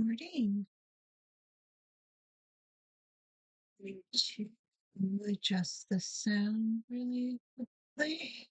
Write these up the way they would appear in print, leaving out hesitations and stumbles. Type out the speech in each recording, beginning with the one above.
Morning. Need to adjust the sound really quickly.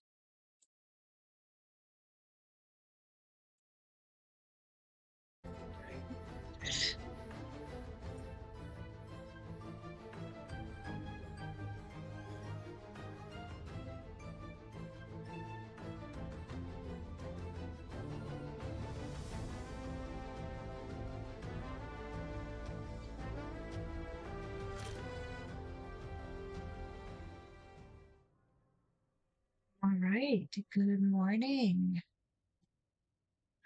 All right. Good morning.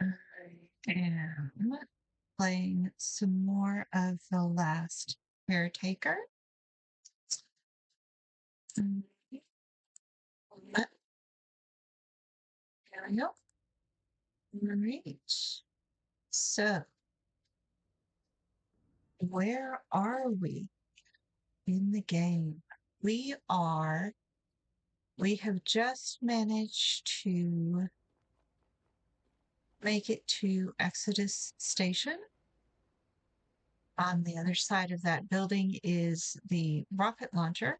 I am playing some more of the Last Caretaker. Mm, There we go. All right. So, where are we in the game? We have just managed to make it to Exodus Station. On the other side of that building is the rocket launcher.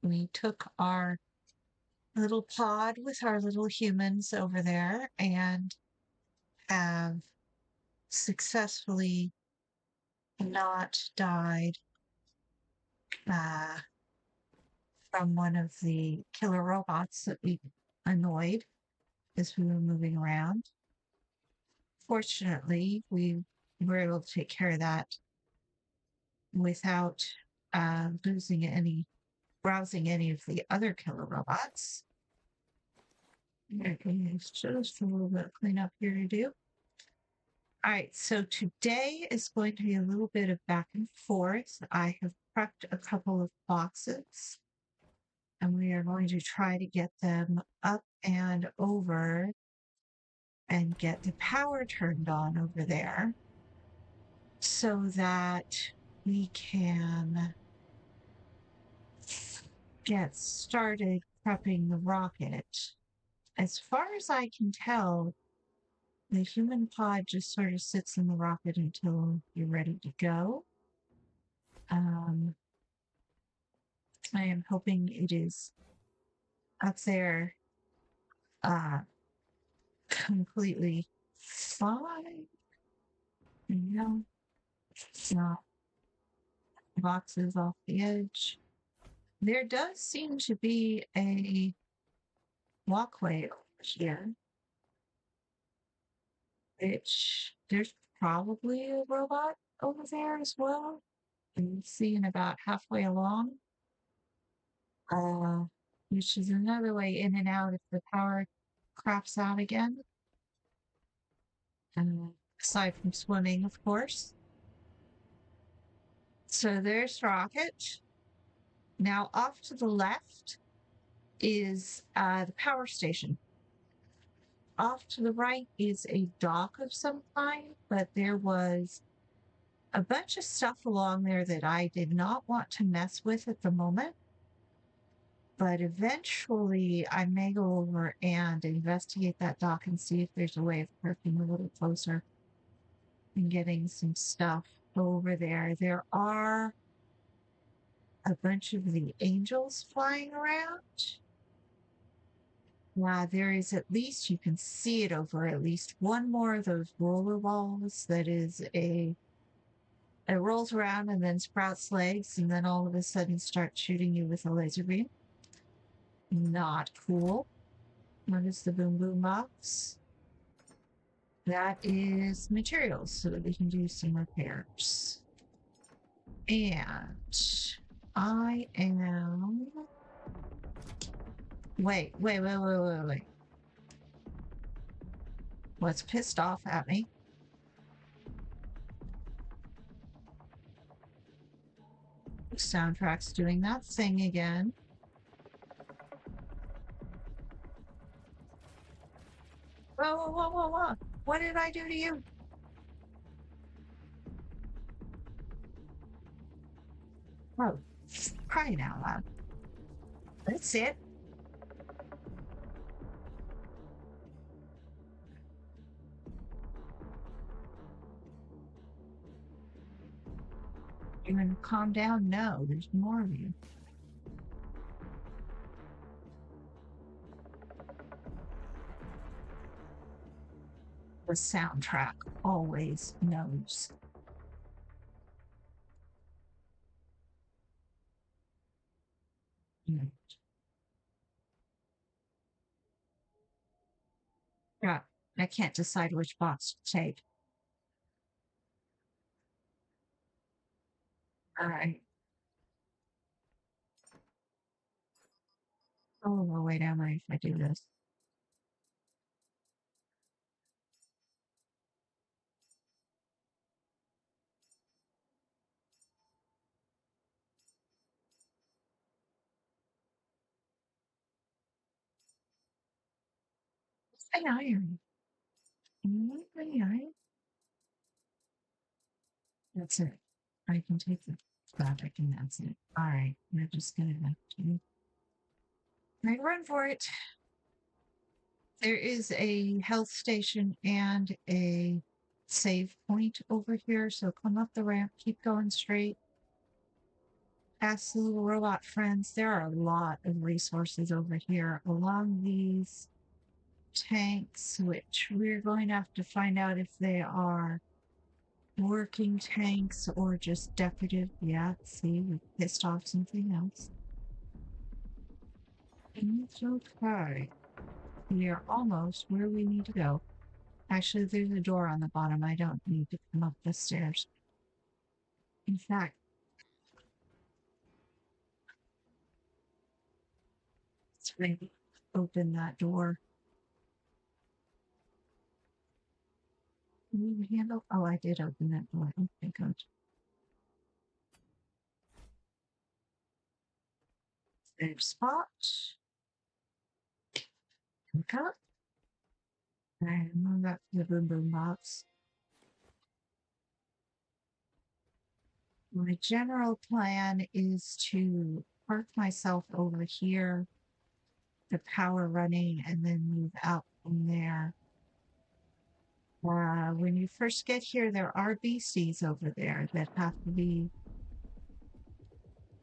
We took our little pod with our little humans over there and have successfully not died uh, from one of the killer robots that we annoyed as we were moving around. Fortunately, we were able to take care of that without rousing any of the other killer robots. There's just a little bit of cleanup here to do. All right, so today is going to be a little bit of back and forth. I have prepped a couple of boxes, and we are going to try to get them up and over and get the power turned on over there so that we can get started prepping the rocket. As far as I can tell, the human pod just sort of sits in the rocket until you're ready to go. I am hoping it is up there completely fine. You know, it's not boxes off the edge. There does seem to be a walkway over here, which there's probably a robot over there as well. And seeing about halfway along, uh, which is another way in and out if the power craps out again. Aside from swimming, of course. So there's Rocket. Now off to the left is the power station. Off to the right is a dock of some kind, but there was a bunch of stuff along there that I did not want to mess with at the moment. But eventually I may go over and investigate that dock and see if there's a way of parking a little closer and getting some stuff over there. There are a bunch of the angels flying around. There is at least, you can see it over at least one more of those roller balls that is it rolls around and then sprouts legs and then all of a sudden starts shooting you with a laser beam. Not cool. What is the boom boom box? That is materials so that we can do some repairs. And I am. Wait. What's pissed off at me? Soundtrack's doing that thing again. Whoa. What did I do to you? Oh, crying out loud. That's it. You're going to calm down? No, there's more of you. The soundtrack always knows. Yeah, I can't decide which box to take. All right. Oh, well, wait, am I if I do this? An iron. An iron. That's it. I can take the fabric and that's it. All right. We're just going to have to run for it. There is a health station and a save point over here. So come up the ramp, keep going straight. Past the little robot friends. There are a lot of resources over here along these tanks, which we're going to have to find out if they are working tanks or just decorative. Yeah, see, we pissed off something else. It's okay. We are almost where we need to go. Actually, there's a door on the bottom. I don't need to come up the stairs. In fact, let's maybe open that door. Move handle. Oh, I did open that door. Okay, good. Save spot. Look up. And move up to the boom boom box. My general plan is to park myself over here, the power running, and then move out from there. When you first get here, there are beasties over there that have to be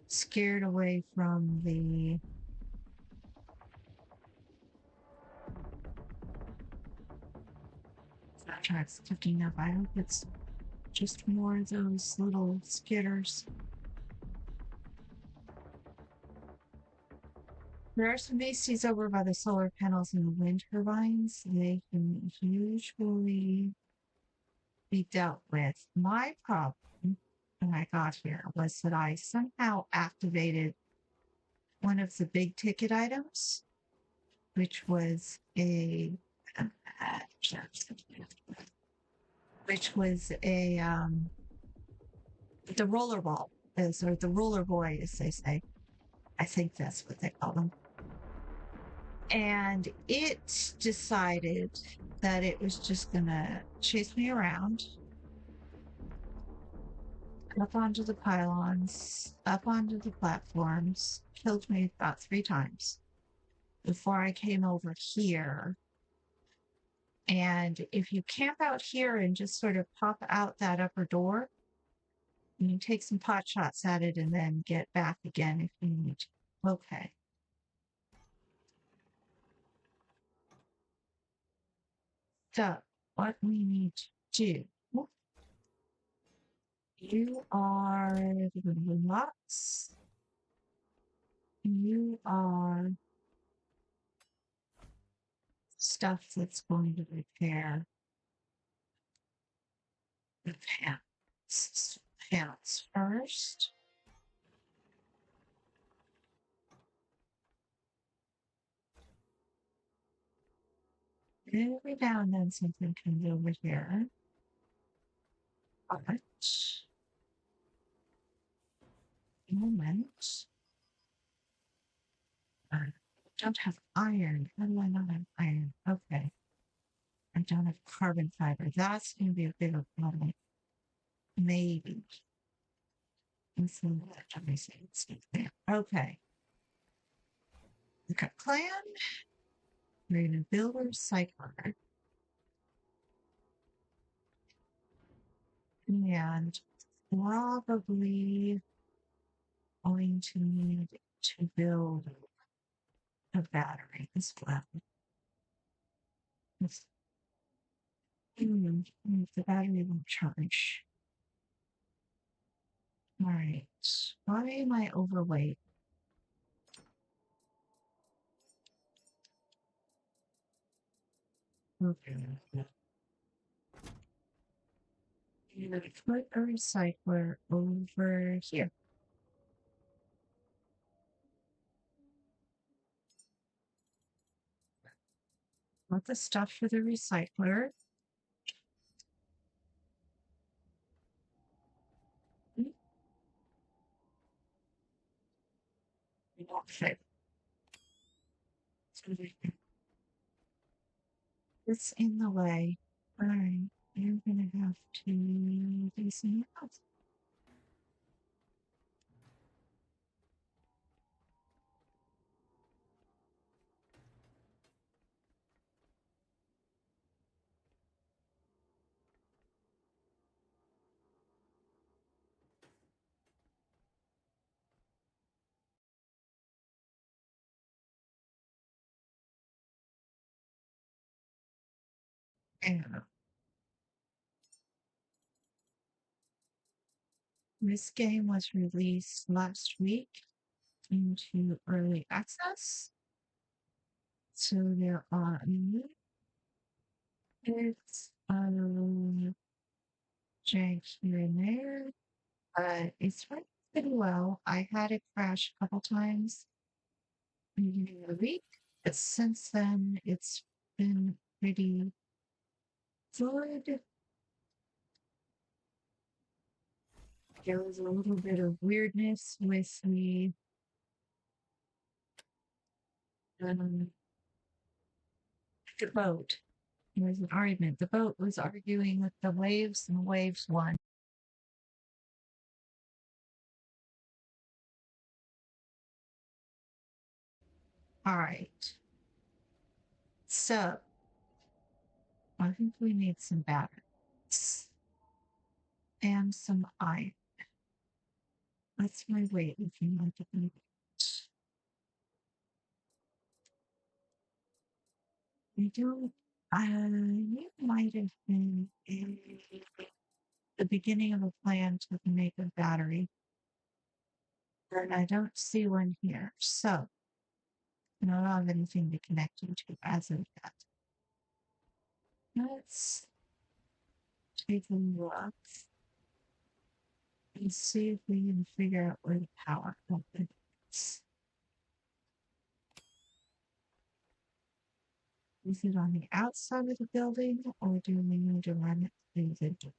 scared away from the soundtrack's cooking up. I hope it's just more of those little skitters. There are some beasties over by the solar panels and the wind turbines. They can usually be dealt with. My problem when I got here was that I somehow activated one of the big ticket items, which was a the roller ball is, or the roller boy as they say. I think that's what they call them. And it decided that it was just gonna chase me around up onto the pylons, up onto the platforms, killed me about 3 times before I came over here. And if you camp out here and just sort of pop out that upper door, you can take some pot shots at it and then get back again if you need to. Okay. So, what we need to do, you are the lots. You are stuff that's going to repair the pants first. Every now and then something comes over here. But moment. I don't have iron. How do I not have iron? Okay. I don't have carbon fiber. That's going to be a bigger problem. Maybe. Okay. Okay. Plan. We're going to build a recycler. And probably going to need to build a battery as well. It's- the battery won't charge. All right. Why am I overweight? Okay. I'm gonna put a recycler over here. Put the stuff for the recycler. Okay. It's in the way. All right. You're gonna have to do something else. And this game was released last week into early access. So there are it's jank here and there, but it's running pretty well. I had it crash a couple times in the beginning of the week, but since then it's been pretty good. There was a little bit of weirdness with um, the boat. There was an argument. The boat was arguing with the waves, and the waves won. All right. So I think we need some batteries and some iron. That's my weight looking like it. I don't. You might have been in the beginning of a plan to make a battery, and I don't see one here. So I don't have anything to connect you to as of yet. Let's take a look and see if we can figure out where the power outlet is. Is it on the outside of the building or do we need to run it through the door?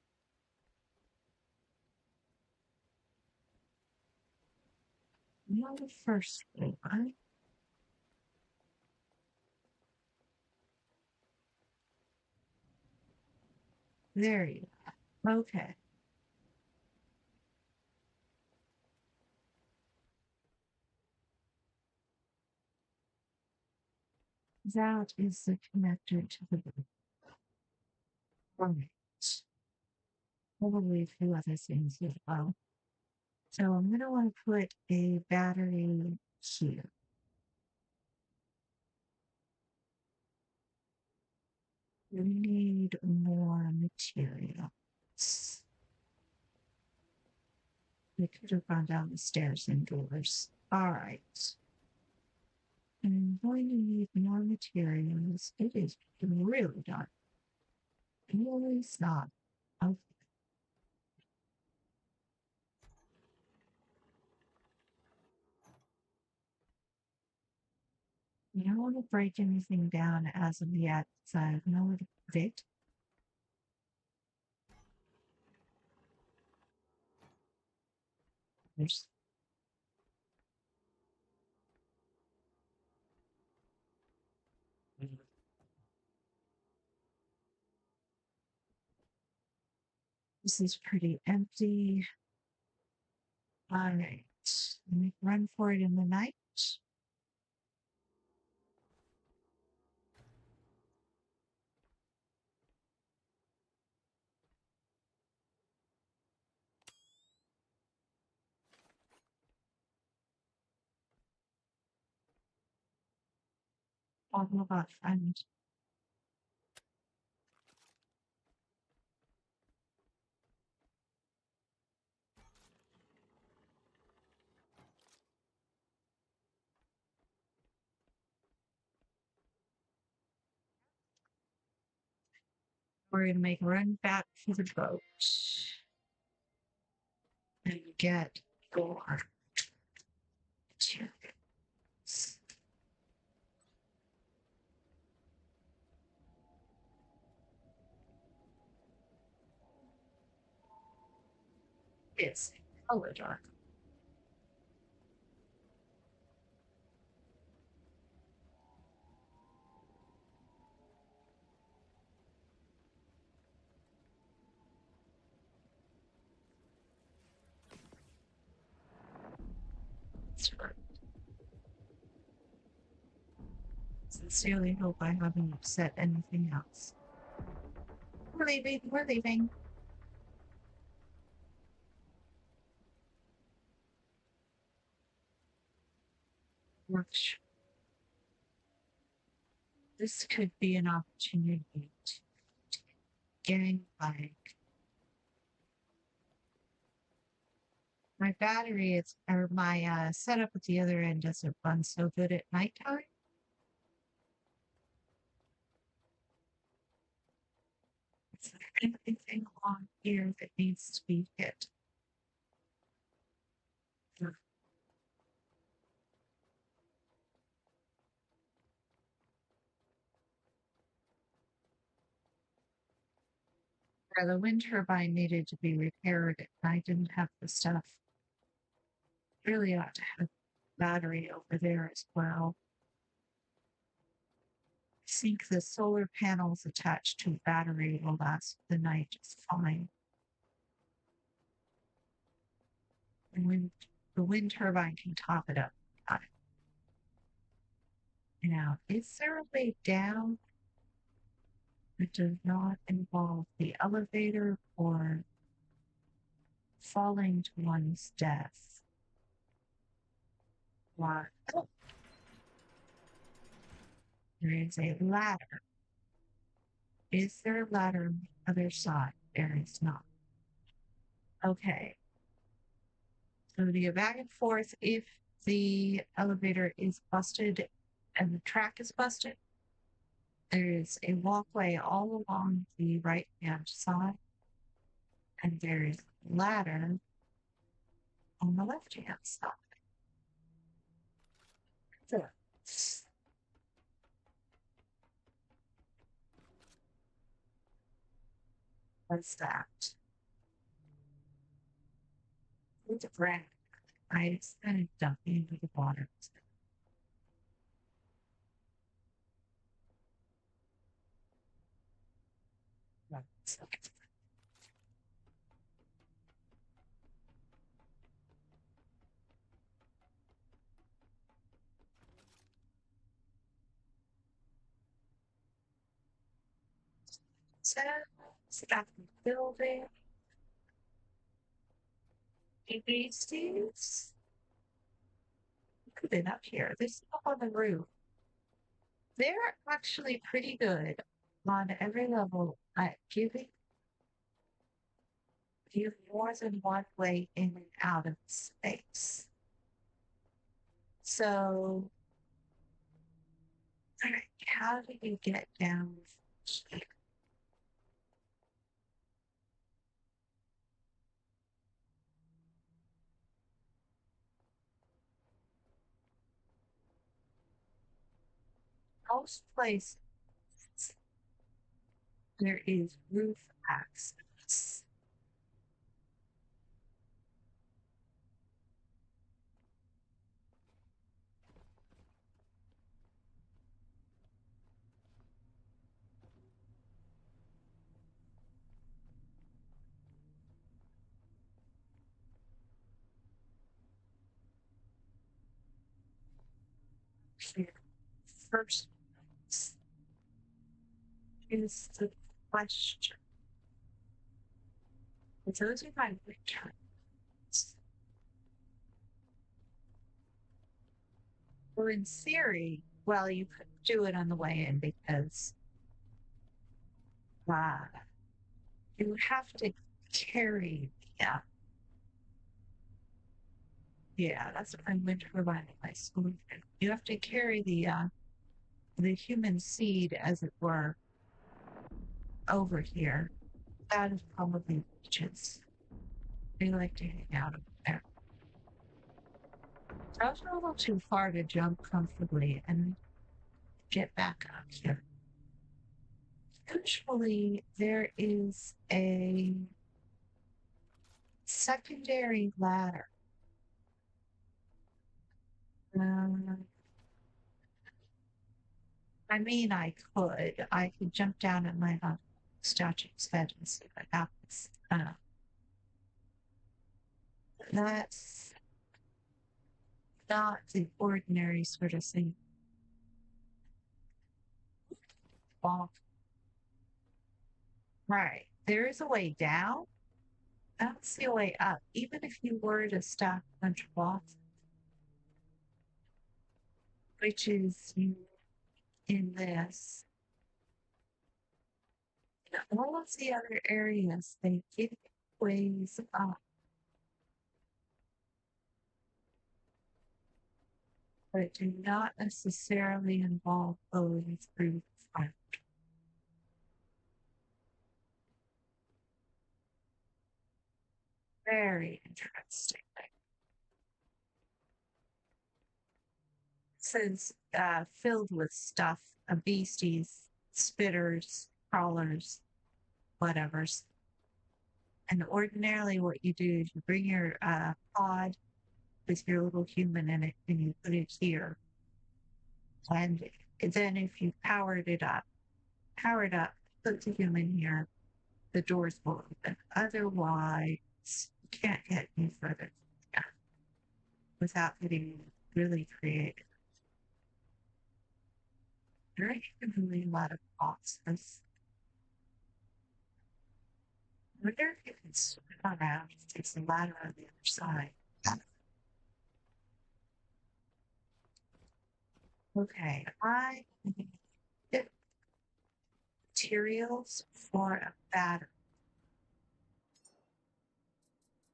On the first floor. There you go. Okay. That is the connector to the building. Right. Probably a few other things as well. So I'm going to want to put a battery here. We need more materials. We could have gone down the stairs indoors. All right. I'm going to need more materials. It is really dark. Really not. Okay. You don't want to break anything down as of yet, so I have nowhere to put it. There's this is pretty empty. All right. Let me run for it in the night. All about friend. We're gonna make a run back for the boat and get gore. It's color dark. That's right. Sincerely hope I haven't upset anything else. We're leaving. We're leaving. Workshop. This could be an opportunity to gang like my battery is or my setup at the other end doesn't run so good at nighttime. Is there anything on here that needs to be hit? Where the wind turbine needed to be repaired, and I didn't have the stuff. Really ought to have battery over there as well. I think the solar panels attached to battery will last the night just fine. And when the wind turbine can top it up. Got it. Now, is there a way down that does not involve the elevator or falling to one's death? What? Oh, there is a ladder. Is there a ladder on the other side? There is not. Okay. So to go back and forth if the elevator is busted and the track is busted. There is a walkway all along the right hand side, and there is a ladder on the left hand side. So, what's that? It's a brand. I just kind of dumped into the water. So, it's got the building. These dudes could have been up here. This up on the roof. They're actually pretty good on every level at giving you more than one way in and out of space. So, all right, how do you get down here? Most places there is roof access. Here. First is the question. Those are my returns. Or in theory, well, you could do it on the way in because uh, you have to carry. Yeah, yeah, that's what I'm going to provide my solution. You have to carry the human seed, as it were, over here. That is probably witches. They like to hang out over there. I was a little too far to jump comfortably and get back up here. Usually there is a secondary ladder. Um, I mean, I could jump down and land on statue's head and see what happens. That's not the ordinary sort of thing. Well, right. There is a way down. I don't see a way up. Even if you were to stack a bunch of blocks, which is in this, all of the other areas, they give you ways up, but do not necessarily involve going through the front. Very interesting. Since filled with stuff, beasties, spitters, crawlers, whatevers. And ordinarily, what you do is you bring your pod with your little human in it and you put it here. And then if you power it up, put the human here, the doors will open. Otherwise, you can't get any further without getting really creative. There are really a lot of boxes. I wonder if you can swim around if there's a ladder on the other side. Okay, I need materials for a battery.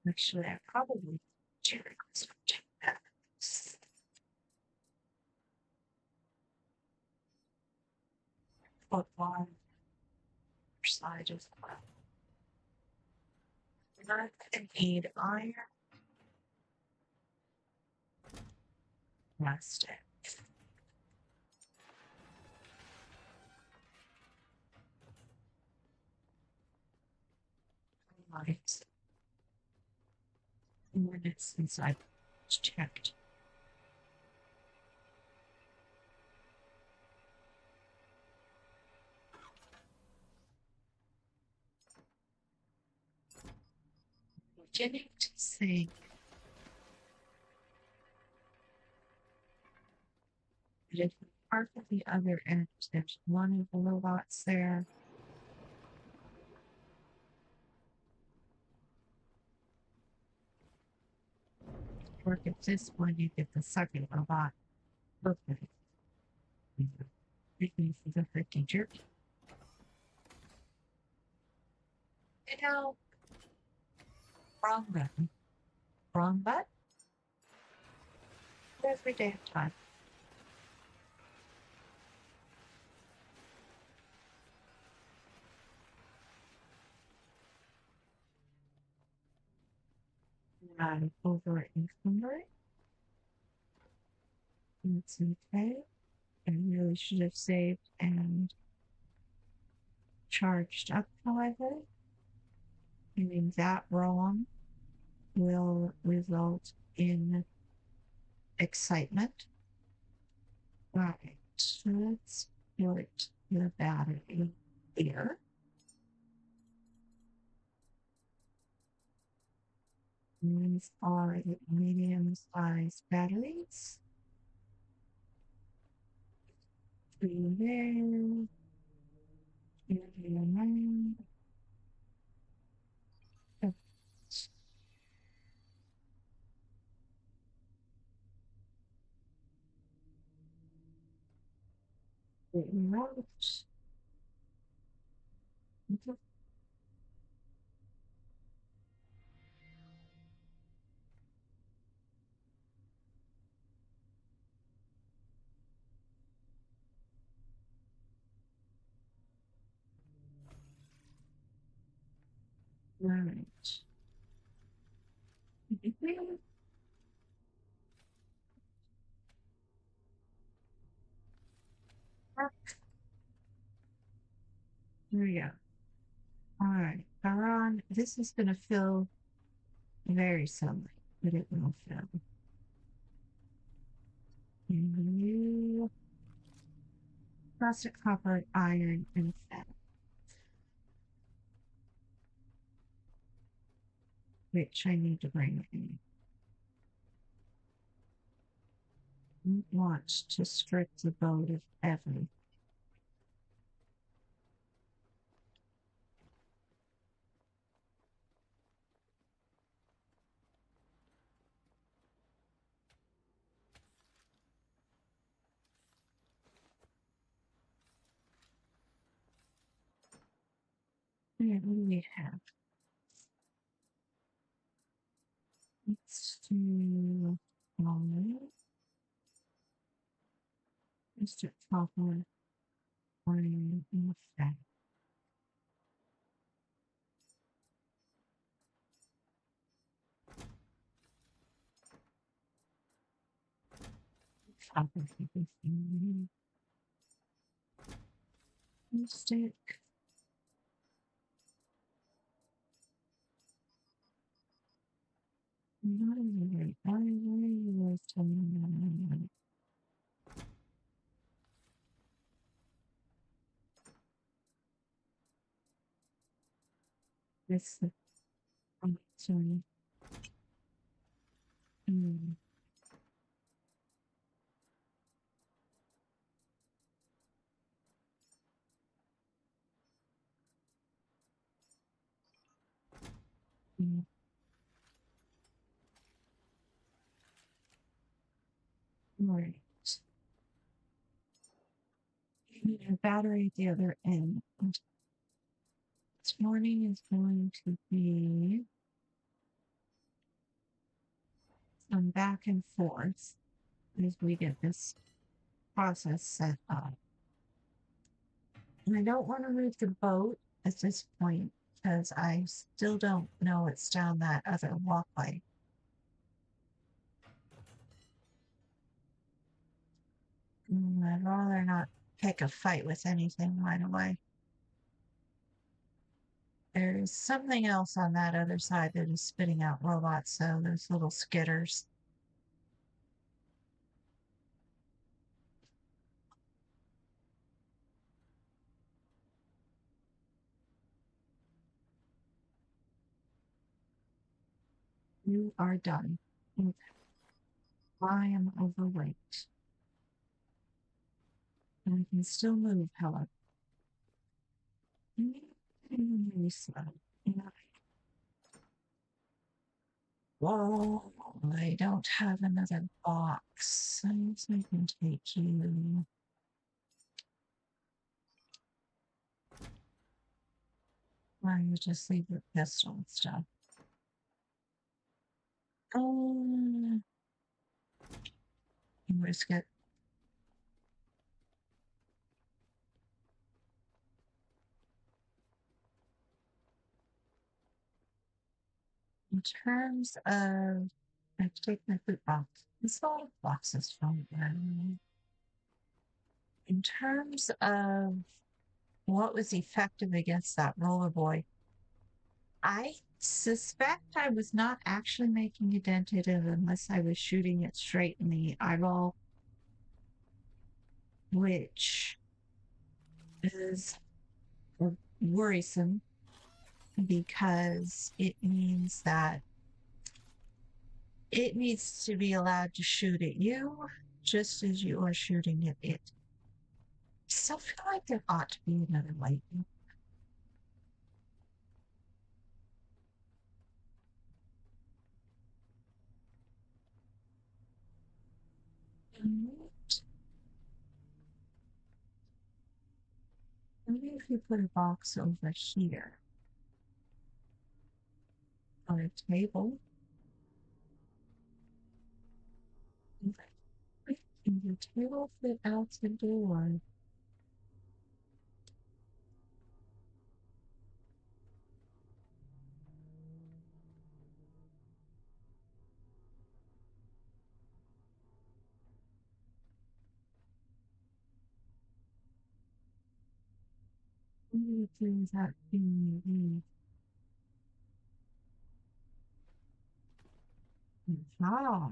Actually, I probably materials for two batteries. Put one side as well. I'm not gonna need iron, plastic. Light. When it's inside, it's checked. Beginning to think that if we park at the other end, there's one of the robots there. Work at this one, you get the second robot. Okay. Making for the freaking jerk. You know, wrong button. Wrong button. Every damn time. I'm over encumbered. It's okay. I really should have saved and charged up, however. Doing that wrong will result in excitement. Right. Let's put the battery here. These are the medium-sized batteries. Through there. Right. Right. There we go. All right. Aron, this is going to feel very sunlight, but it will fill. You plastic, copper, iron, and fat, which I need to bring in. I want to strip the boat of everything. What do we have? Let's do Mr. Copper, iron, and fat. Copper, everything. Stick. Not even iron was telling me. This, sorry. Mm, mm, right. A battery at the other end. This morning is going to be some back and forth as we get this process set up. And I don't want to move the boat at this point because I still don't know it's down that other walkway. I'd rather not pick a fight with anything right away. There's something else on that other side that is spitting out robots, so those little skitters. You are done. Okay. I am overweight. And I can still move, however. Really slow. Whoa, I don't have another box. I guess I can take you. Or you just leave your pistol and stuff. Um, risk it. In terms of, I take my food box. There's a lot of boxes from there. In terms of what was effective against that roller boy, I suspect I was not actually making a dent in it unless I was shooting it straight in the eyeball, which is worrisome because it means that it needs to be allowed to shoot at you just as you are shooting at it. I still feel like there ought to be another lightning. Maybe if you put a box over here on a table, can the table fit out the door? Maybe it turns out being ah,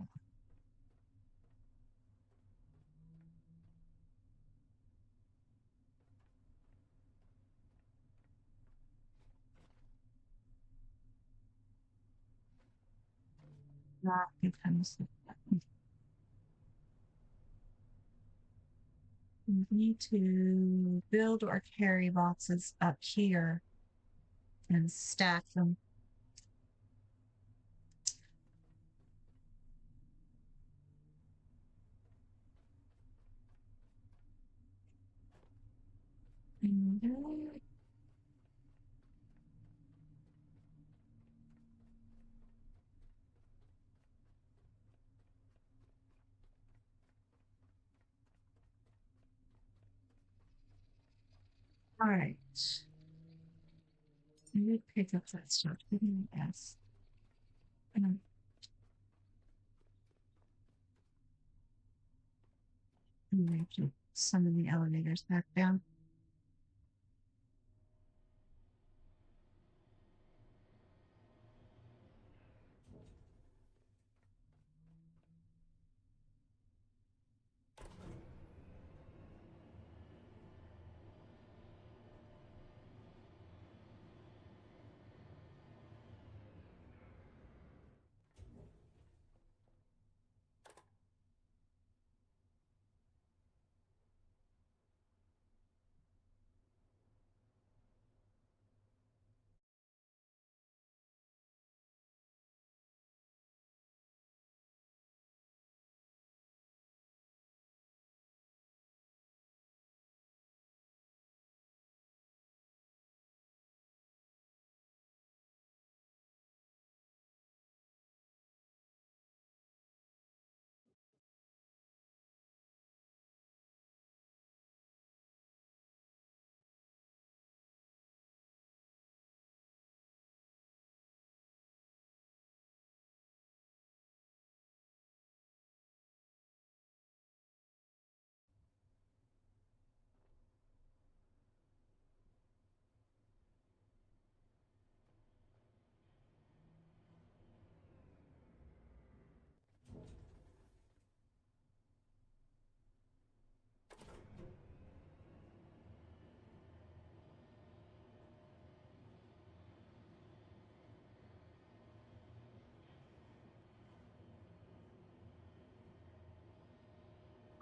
that becomes we need to build or carry boxes up here and stack them. All right. I would pick up that stuff. Yes. Um, we have to summon the elevators back down.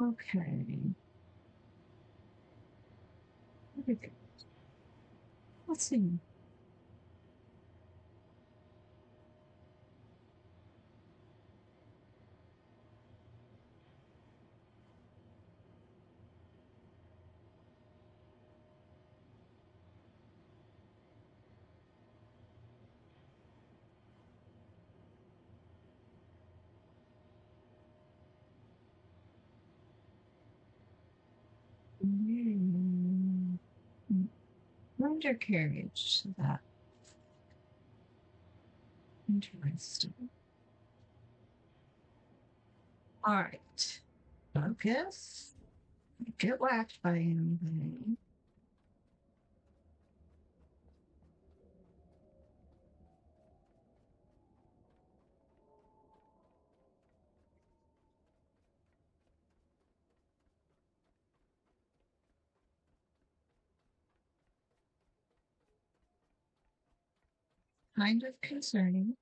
Okay. Okay. Let's see. Mm, Undercarriage. That interesting. All right. Focus. Get whacked by anything. Kind of concerning,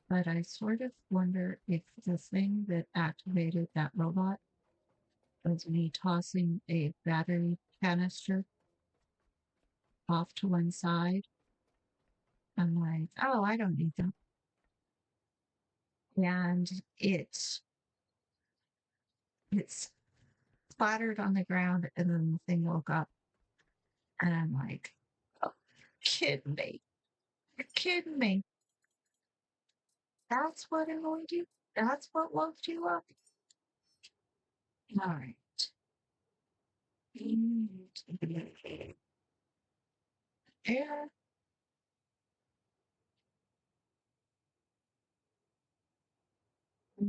but I sort of wonder if the thing that activated that robot was me tossing a battery canister off to one side. I'm like, oh, I don't need them. And it's splattered on the ground and then the thing woke up. And I'm like, oh, kidding me. You're kidding me. That's what annoyed you? That's what woke you up? All right. Air. I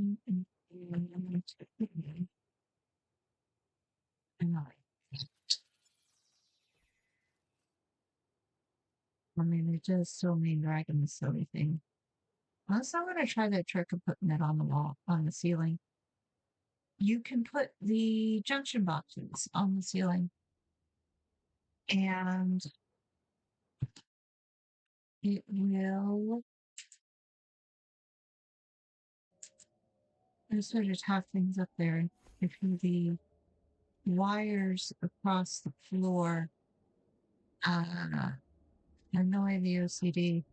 mean, it does still mean dragging the silly thing. Unless I'm going to try that trick of putting it on the wall, on the ceiling. You can put the junction boxes on the ceiling and it will sort of have things up there. If you the wires across the floor, I know the OCD,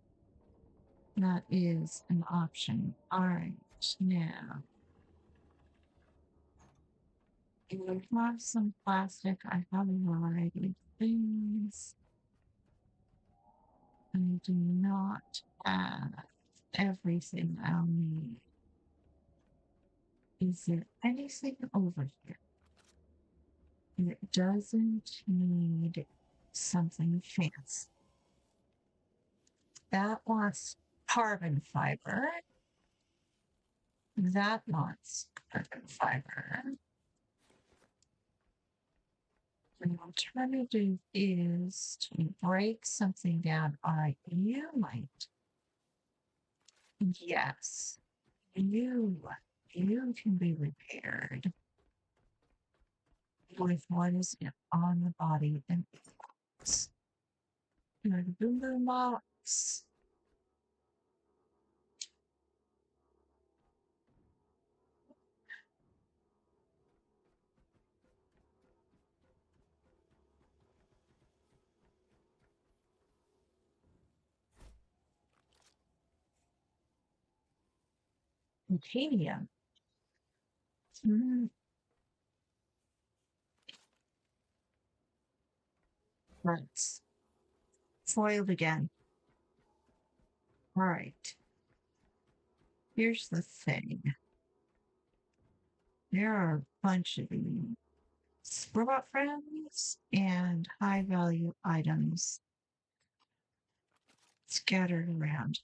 that is an option. All right, now I have some plastic. I have a variety of things. I do not have everything I'll need. Is there anything over here that doesn't need something fancy? That wants carbon fiber. That wants carbon fiber. The alternative is to break something down. All right, you might. Yes, you can be repaired with what is on the body and box. You're the boom boom box. Titanium. Let's foiled again. All right. Here's the thing. There are a bunch of robot friends and high value items scattered around.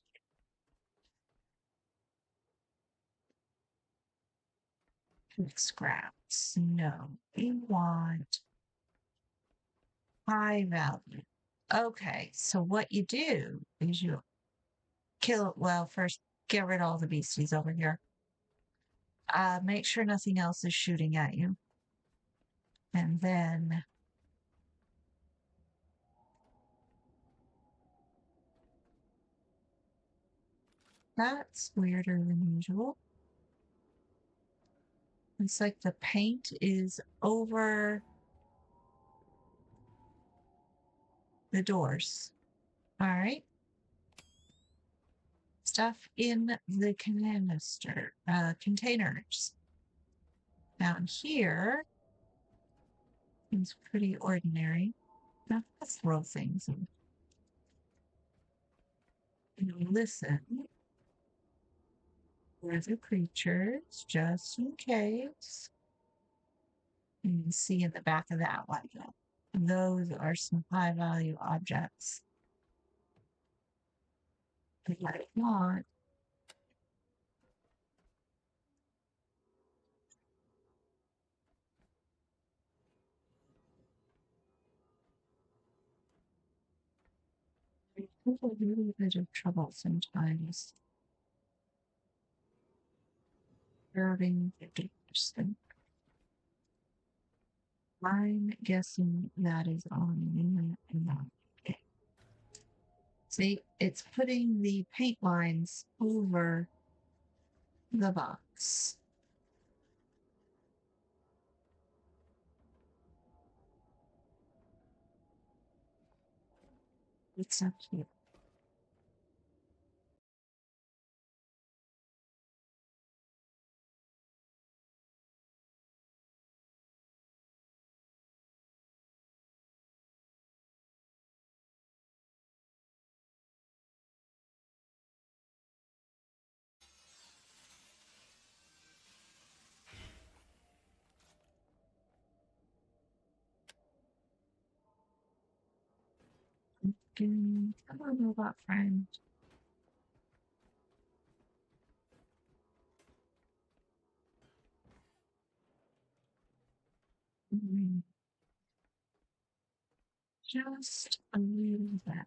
Scraps. No, we want high value. Okay, so what you do is you kill it. Well, first get rid of all the beasties over here. Make sure nothing else is shooting at you. And then that's weirder than usual. It's like the paint is over the doors. All right. Stuff in the containers. Down here is pretty ordinary. Now let's throw things and listen for the creatures just in case. You can see in the back of that one. Those are some high value objects. If I want, I have a little bit of trouble sometimes starting the doors. I'm guessing that is on and not. Okay. See, it's putting the paint lines over the box. It's up here. Come on, robot friend. Mm, just a little bit.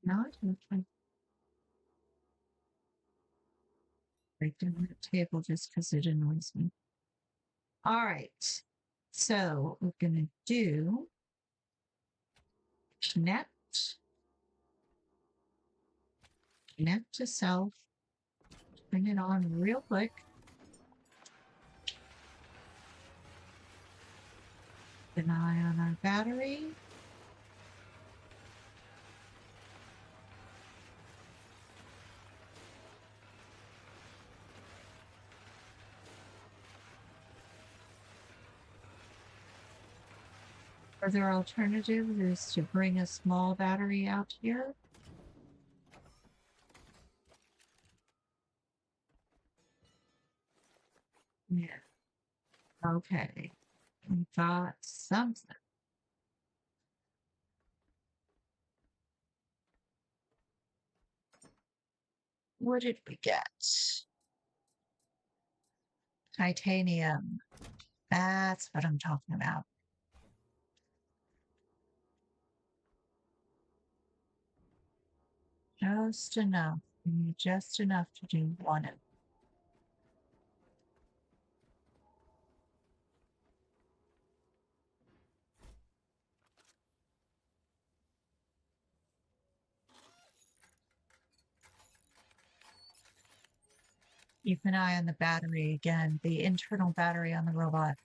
Not okay. Break down that table just because it annoys me. All right. So we're going to do connect, connect to self, bring it on real quick. Keep an eye on our battery. Further alternative is to bring a small battery out here. Yeah. Okay. We got something. What did we get? Titanium. That's what I'm talking about. Just enough. We need just enough to do one of. Keep an eye on the battery again, the internal battery on the robot.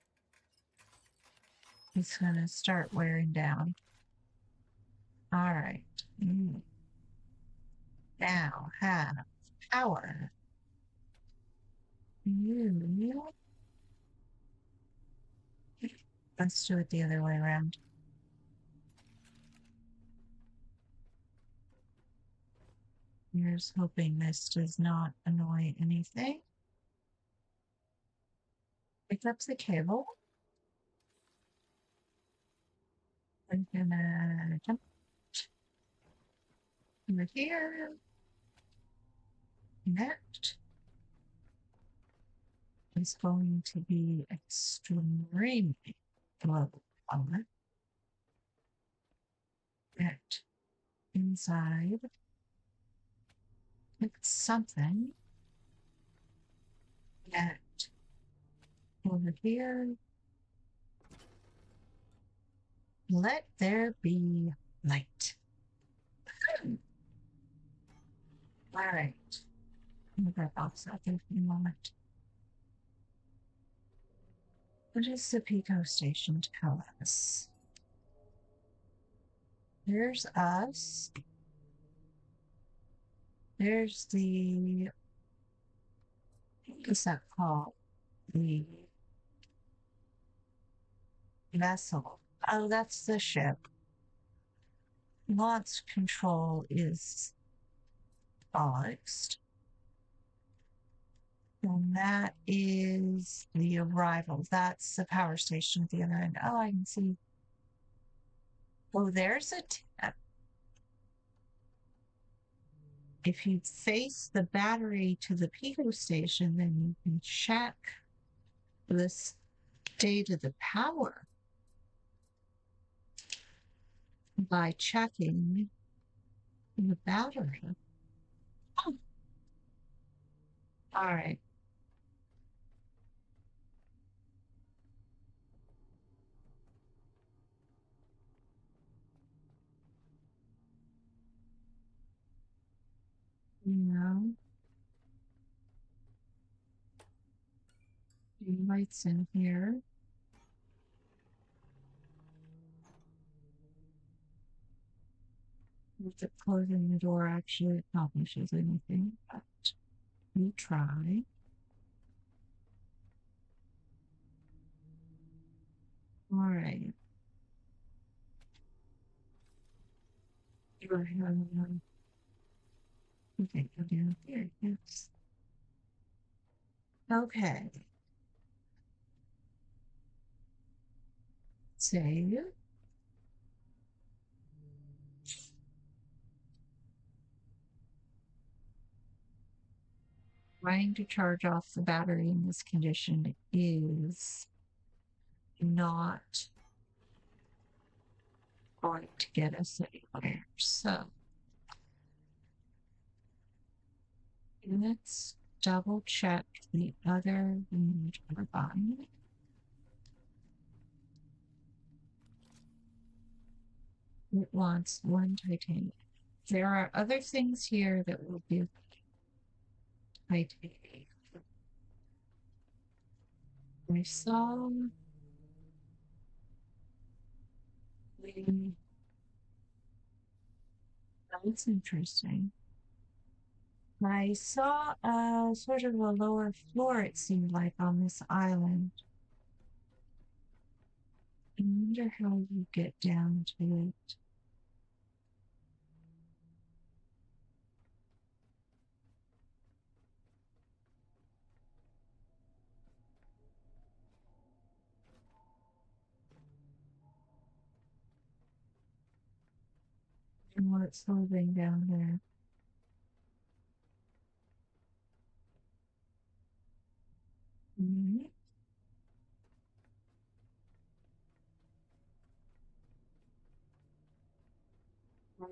It's going to start wearing down. All right. Now have power. Let's do it the other way around. Here's hoping this does not annoy anything. Pick up the cable. I'm gonna jump over here. Connect. It's going to be extremely low power. Connect inside. Pick something. Connect over here. Let there be light. All right. Move that box out there for a moment. What does the Pico station tell us? There's us. There's the, what's that called? The vessel. Oh, that's the ship. Launch control is boxed. And that is the arrival. That's the power station at the other end. Oh, I can see. Oh, there's a tip. If you face the battery to the Pico station, then you can check the state of the power by checking the battery. Oh, all right. No, the lights in here. With the closing the door actually accomplishes anything, but we try. All right. Okay, go down here. Yes. Okay. Save. Trying to charge off the battery in this condition is not going to get us anywhere. So let's double check the other wind turbine. It wants one titanium. There are other things here that will give titanium. I saw the, that's interesting. I saw a sort of a lower floor, it seemed like, on this island. I wonder how you get down to it. And what's living down there. Mm-hmm.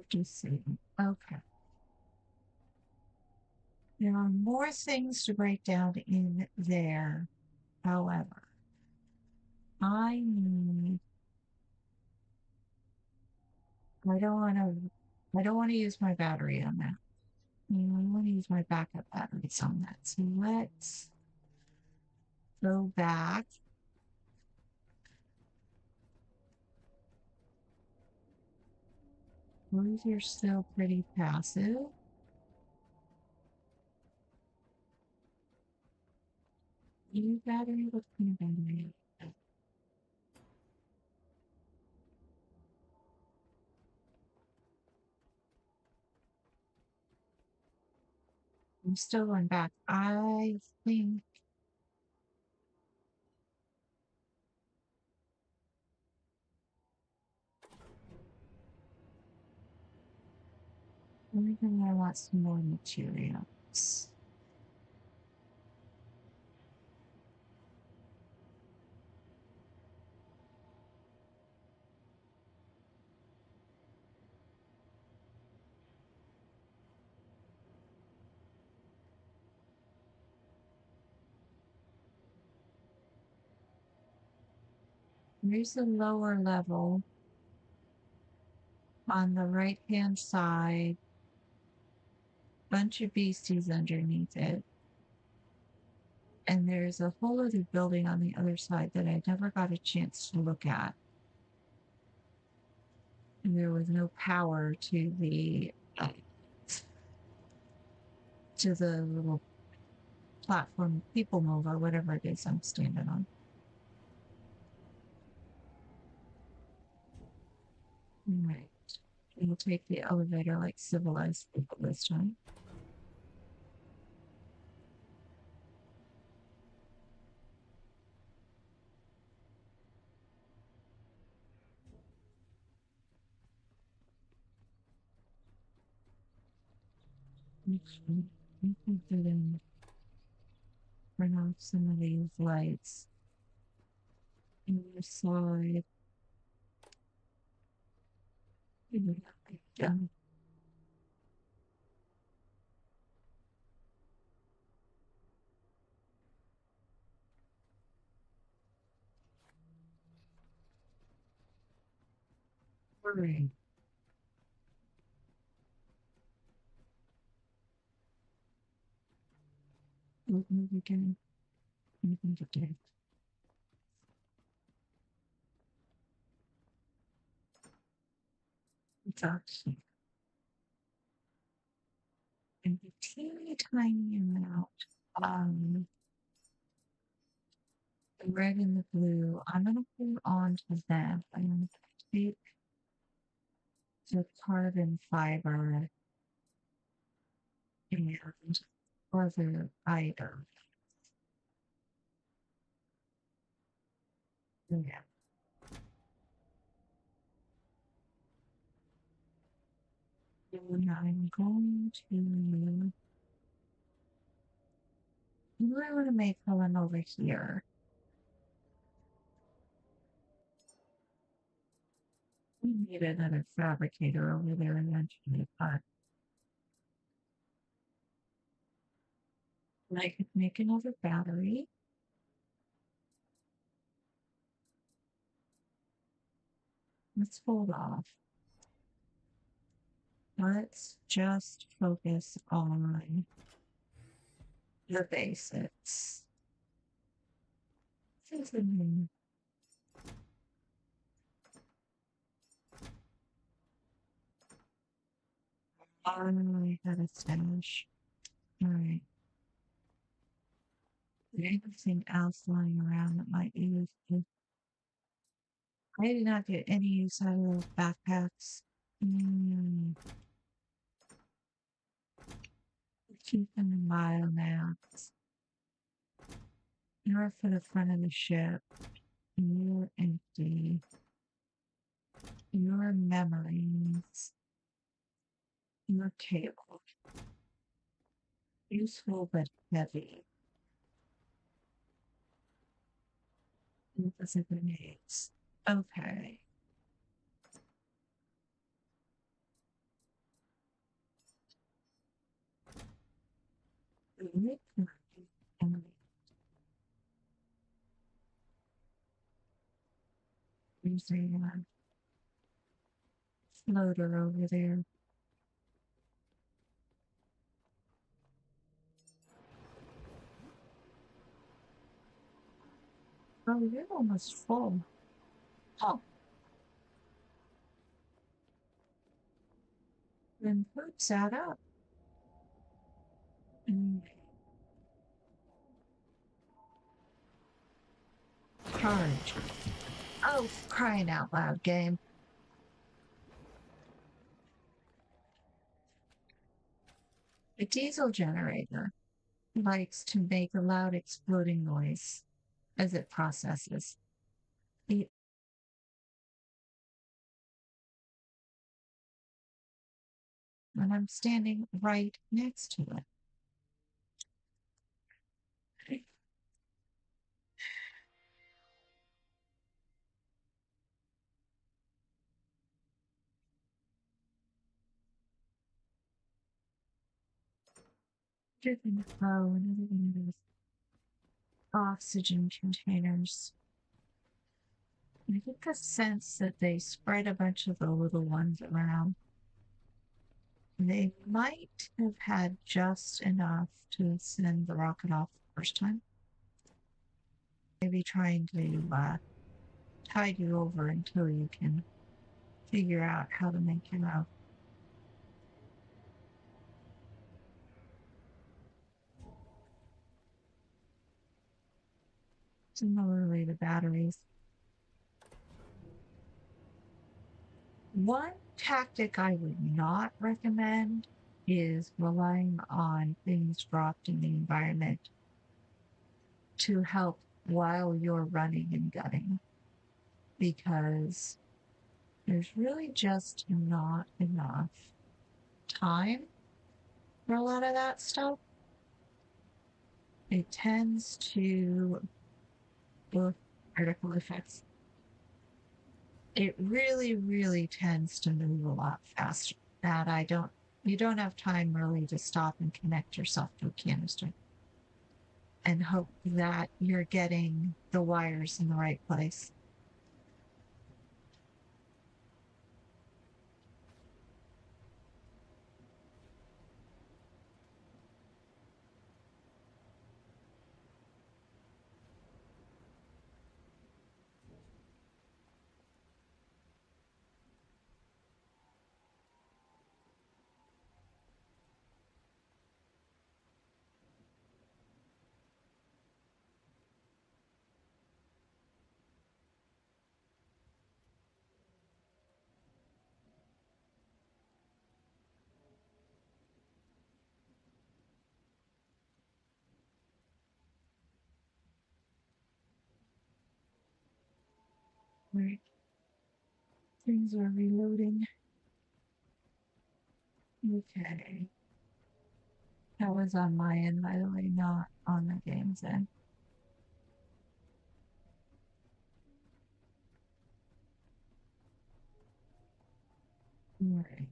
Just see. Okay. There are more things to break down in there. However, I need. I don't want to use my battery on that. I want to use my backup batteries on that. So let's go back. Those are still pretty passive. New battery? What kind of battery? I'm still going back. I think I think I want some more materials. There's a lower level on the right hand side, bunch of beasties underneath it. And there's a whole other building on the other side that I never got a chance to look at. And there was no power to the little platform people mover, whatever it is I'm standing on. Right. We'll take the elevator like civilized people this time. Actually, I think that in turn off some of these lights on the side. Yeah. All right. What movie again? Anything to do? It's actually a teeny tiny amount. Um, the red and the blue. I'm gonna hold on to them. I'm gonna take the carbon fiber and other item. Yeah. And I'm going to. What do I want to make one over here? We need another fabricator over there eventually, but I could make another battery. Let's hold off. Let's just focus on the basics. I had a stash. All right. Anything else lying around that might be useful? I did not get any use out of those backpacks. Mm, keep them in biomass. You're for the front of the ship. You're empty. Your memories. Your cable. Useful but heavy. Those are grenades. Okay. There's a floater over there. Oh, you're almost full. Oh, then hoops that up. Mm, charge. Oh, crying out loud, game. The diesel generator likes to make a loud exploding noise as it processes. The- And I'm standing right next to it. Driven. Oh, another one of those oxygen containers. I get the sense that they spread a bunch of the little ones around. They might have had just enough to send the rocket off the first time. Maybe trying to tide you over until you can figure out how to make it out. Similarly, the batteries. One tactic I would not recommend is relying on things dropped in the environment to help while you're running and gunning, because there's really just not enough time for a lot of that stuff. It tends to particle effects. It really, really tends to move a lot faster. That you don't have time really to stop and connect yourself to a canister and hope that you're getting the wires in the right place. Right. Things are reloading. Okay. That was on my end, by the way, not on the game's end. Right.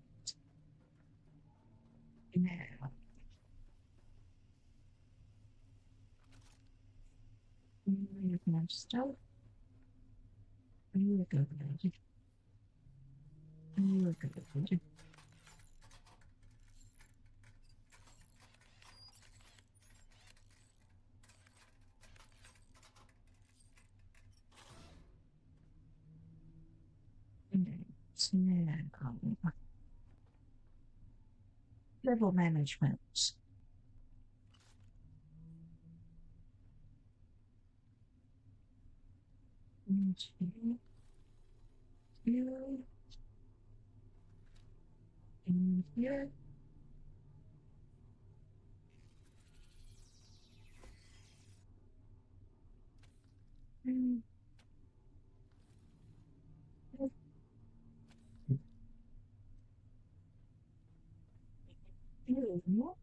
Now, you can stuff. You look good. You look good. Now, level management. Into you in here. And you.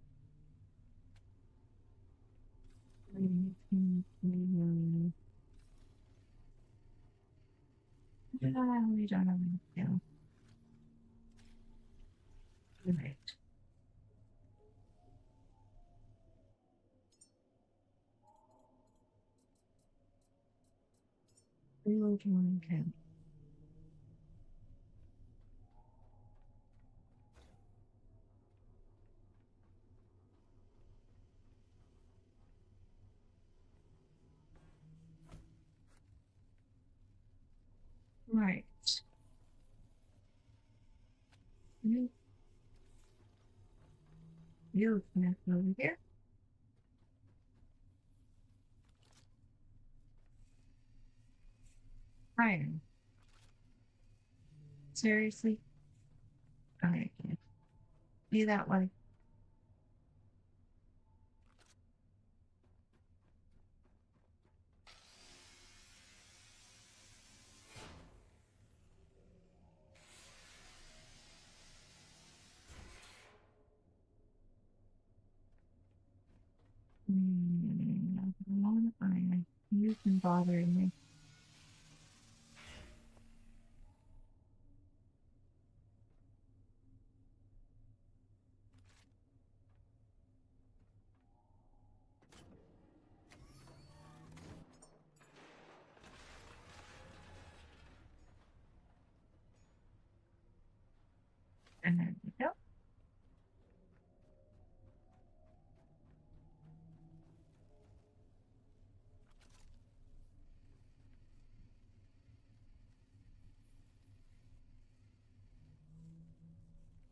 We don't have anything. Right. Reload one can. Right. You connect over here. Iron. Seriously? Alright. Be that way. One iron. You can bother me. And there we go.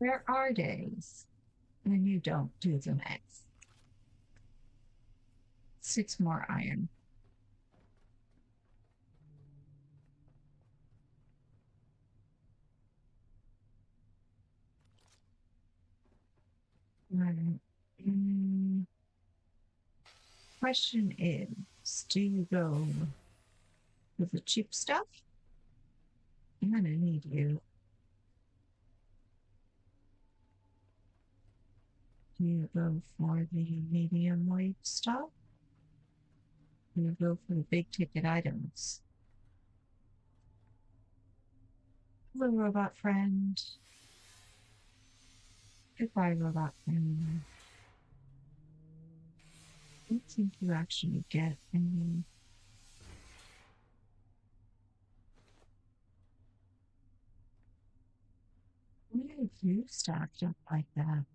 There are days when you don't do the max. 6 more iron. Right. Question is, do you go with the cheap stuff? I'm gonna need you. Do you go for the medium weight stuff? Do you go for the big ticket items? Hello, robot friend. Goodbye, robot friend. I don't think you actually get any. Why have you stacked up like that?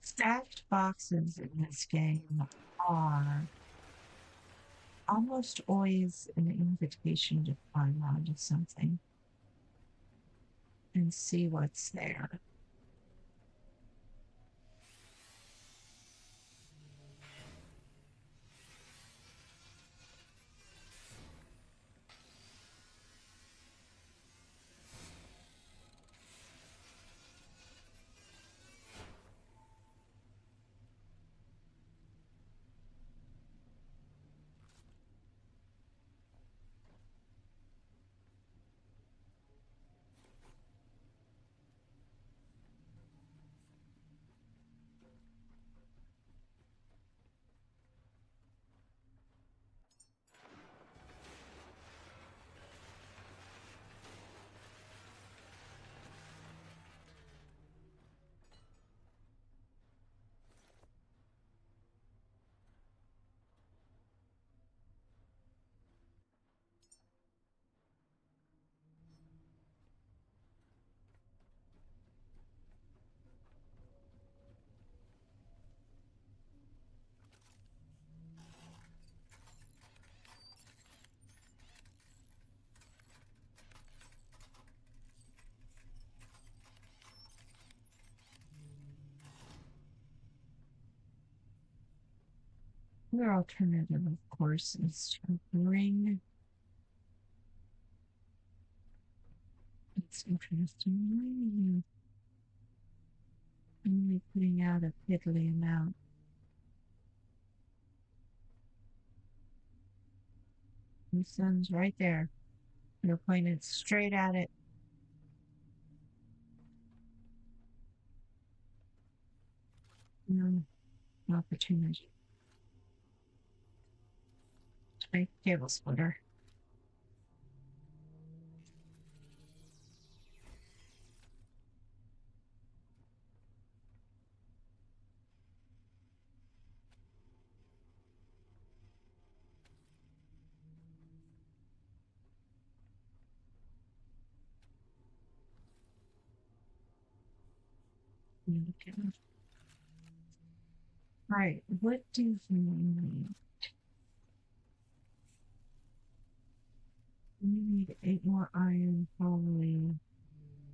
Stacked boxes in this game are almost always an invitation to climb onto something and see what's there. Your alternative, of course, is to bring. It's interesting. Only putting out a piddly amount. The sun's right there. You're pointed straight at it. No opportunity. My cable splitter. Okay. Right. What do you need? You need 8 more iron, probably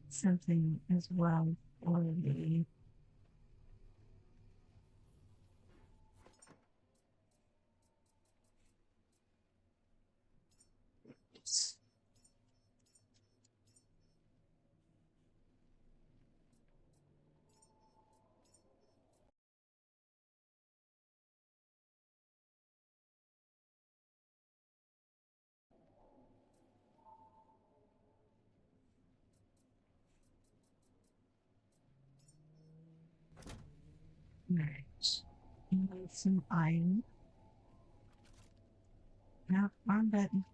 something as well for the. Right. You need some iron. Now, wrong button.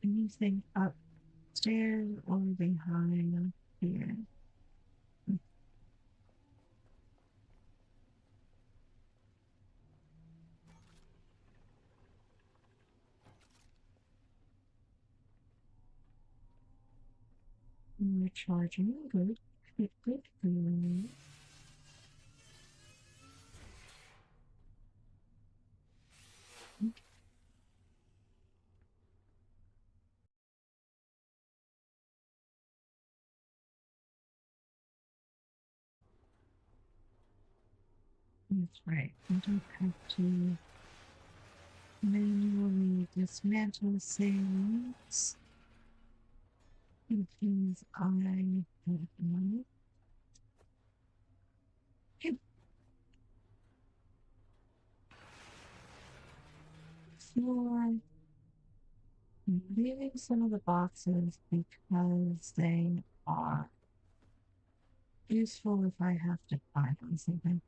Anything upstairs or behind here? Recharging. Good. Good, good, good. That's right. I don't have to manually dismantle things because I don't know. For leaving some of the boxes because they are useful if I have to find something.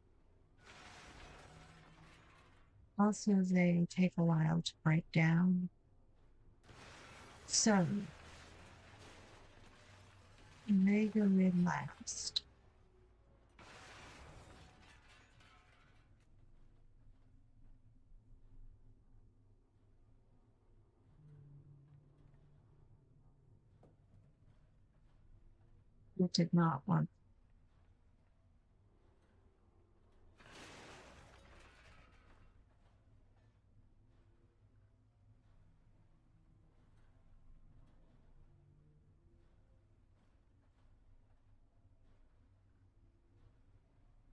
Also, they take a while to break down. So, they go in last. It did not want.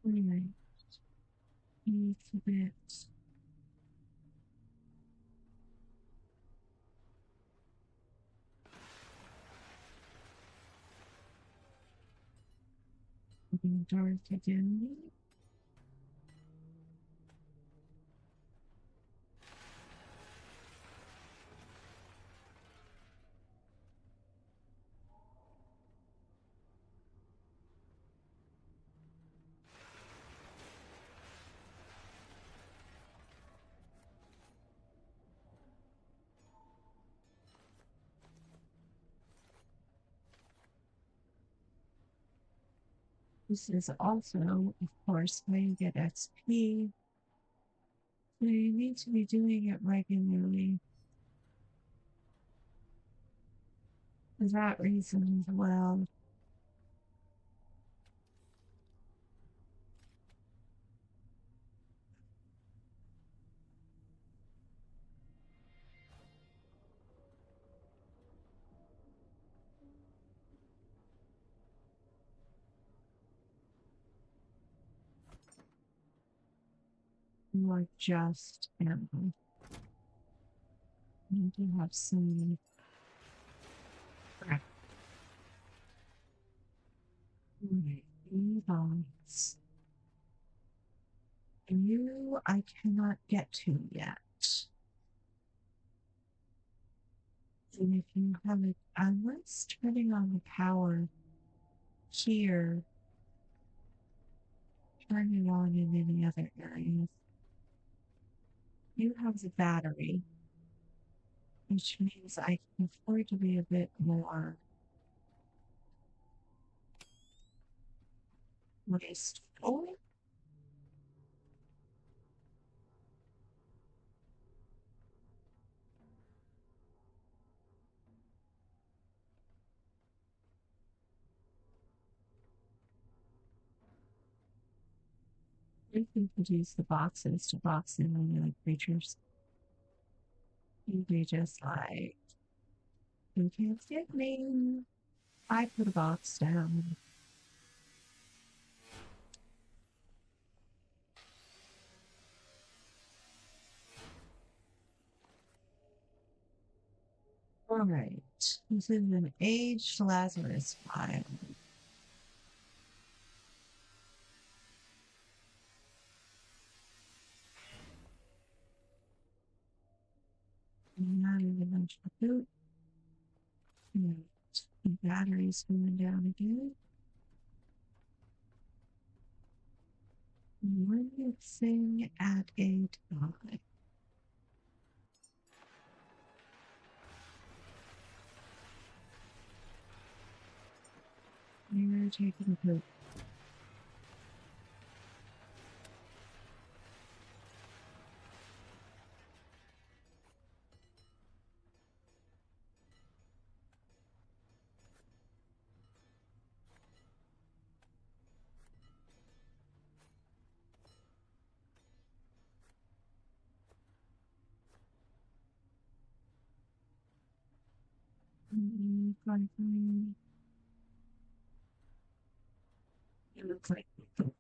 Anyway, it's a bit. Dark again. This is also, of course, where you get XP. So you need to be doing it regularly. For that reason as well. or just ammo. I do have some crap. Bombs. You I cannot get to yet. And if you have it, unless turning on the power here, turn it on in any other areas. You have the battery, which means I can afford to be a bit more wasteful. I think we use the boxes to box in any other creatures. You'd be just like, you can't get me. I put a box down. All right. This is an aged Lazarus file. Not even much of food. The battery's going down again. One thing at a time. You're taking a poop. It looks like poop.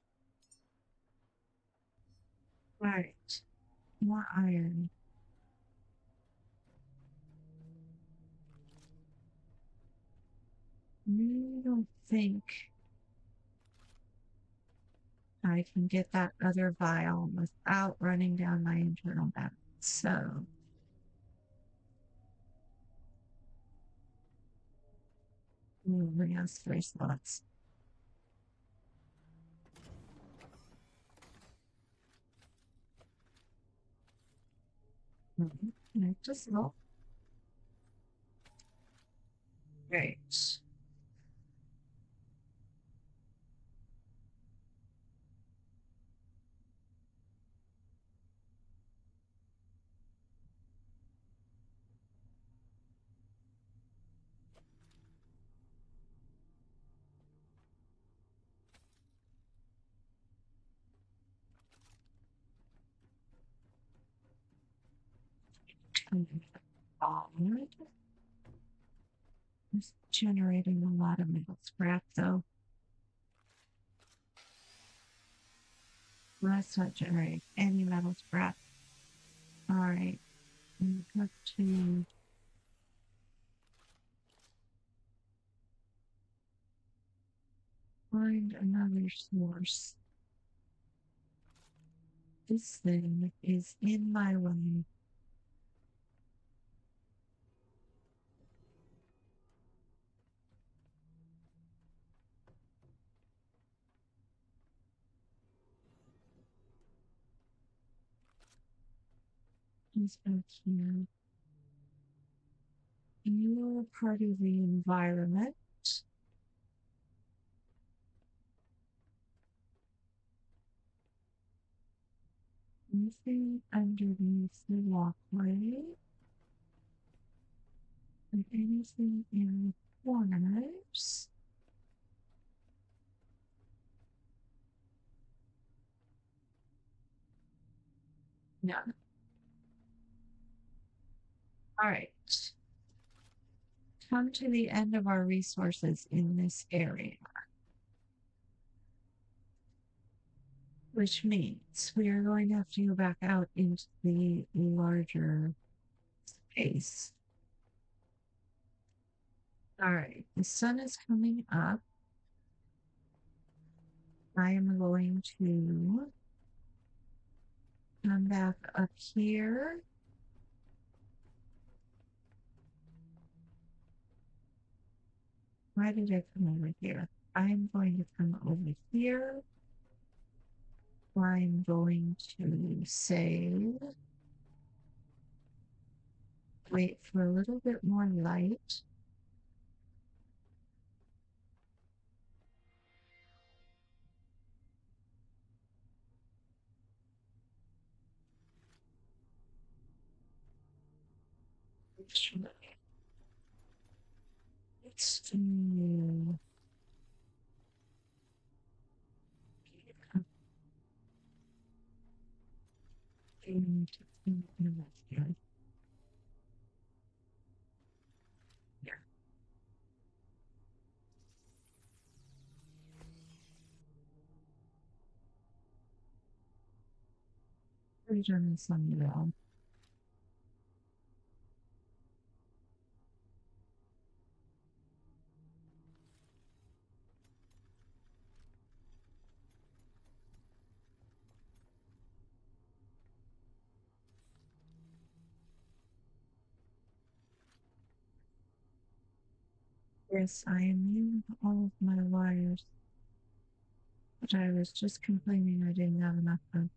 Right. More iron. I don't think I can get that other vial without running down my internal balance. So we'll bring us 3 slots. Just roll. Great. All right. It's generating a lot of metal scrap, though. Well, that's not generating any metal scrap. All right. We have to find another source. This thing is in my way. It's back here. You are part of the environment. Anything underneath the walkway? And anything in the corners? No. All right. Come to the end of our resources in this area. which means we are going to have to go back out into the larger space. All right, the sun is coming up. I am going to come back up here. Why did I come over here? I'm going to come over here. I'm going to save. Wait for a little bit more light. Let's do return some wall. Yes, I am using all of my wires, but I was just complaining I didn't have enough of.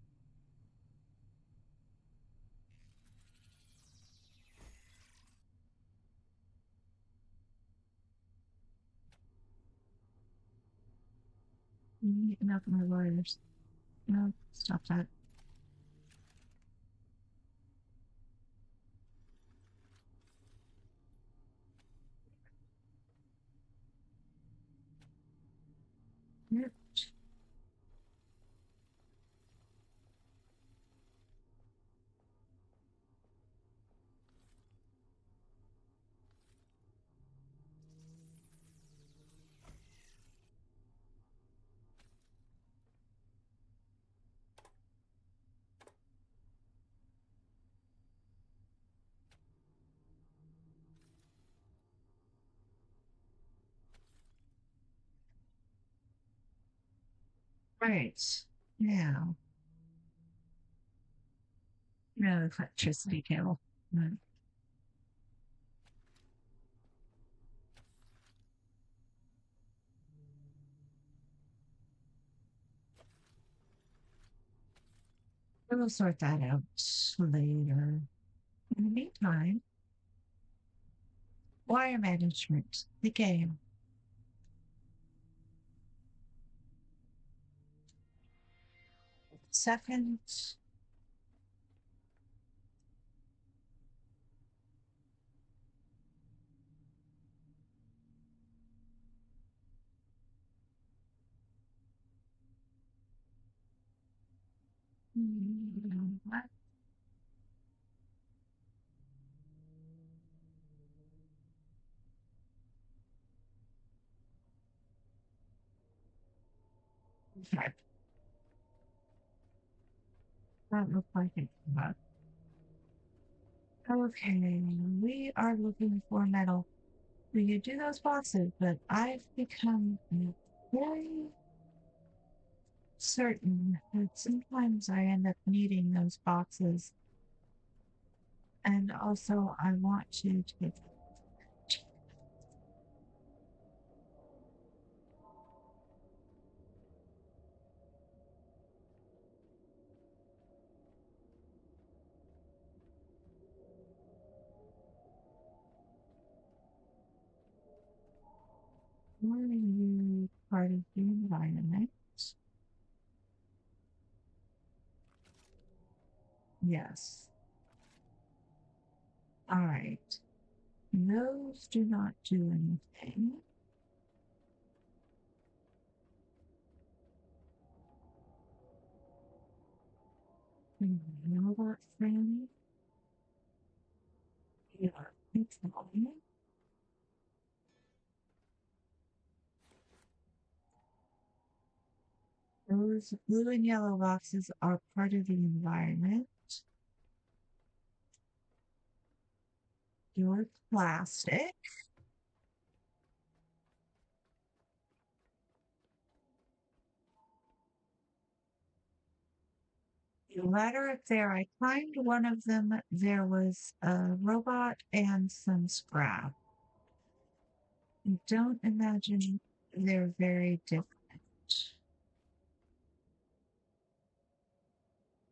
Enough of my wires. No, stop that. Yep. Right. Now, no electricity cable. No. We'll sort that out later. In the meantime, wire management, the game. Second, what? Okay. That looks like it. Okay, we are looking for metal. We could do those boxes, but I've become very certain that sometimes I end up needing those boxes. And also, I want to take. Are you part of the environment? Yes. All right. Those do not do anything. Robot friendly. Yeah, it's fine. Those blue and yellow boxes are part of the environment. Your plastic. The ladder up there, I climbed one of them. There was a robot and some scrap. I don't imagine they're very different.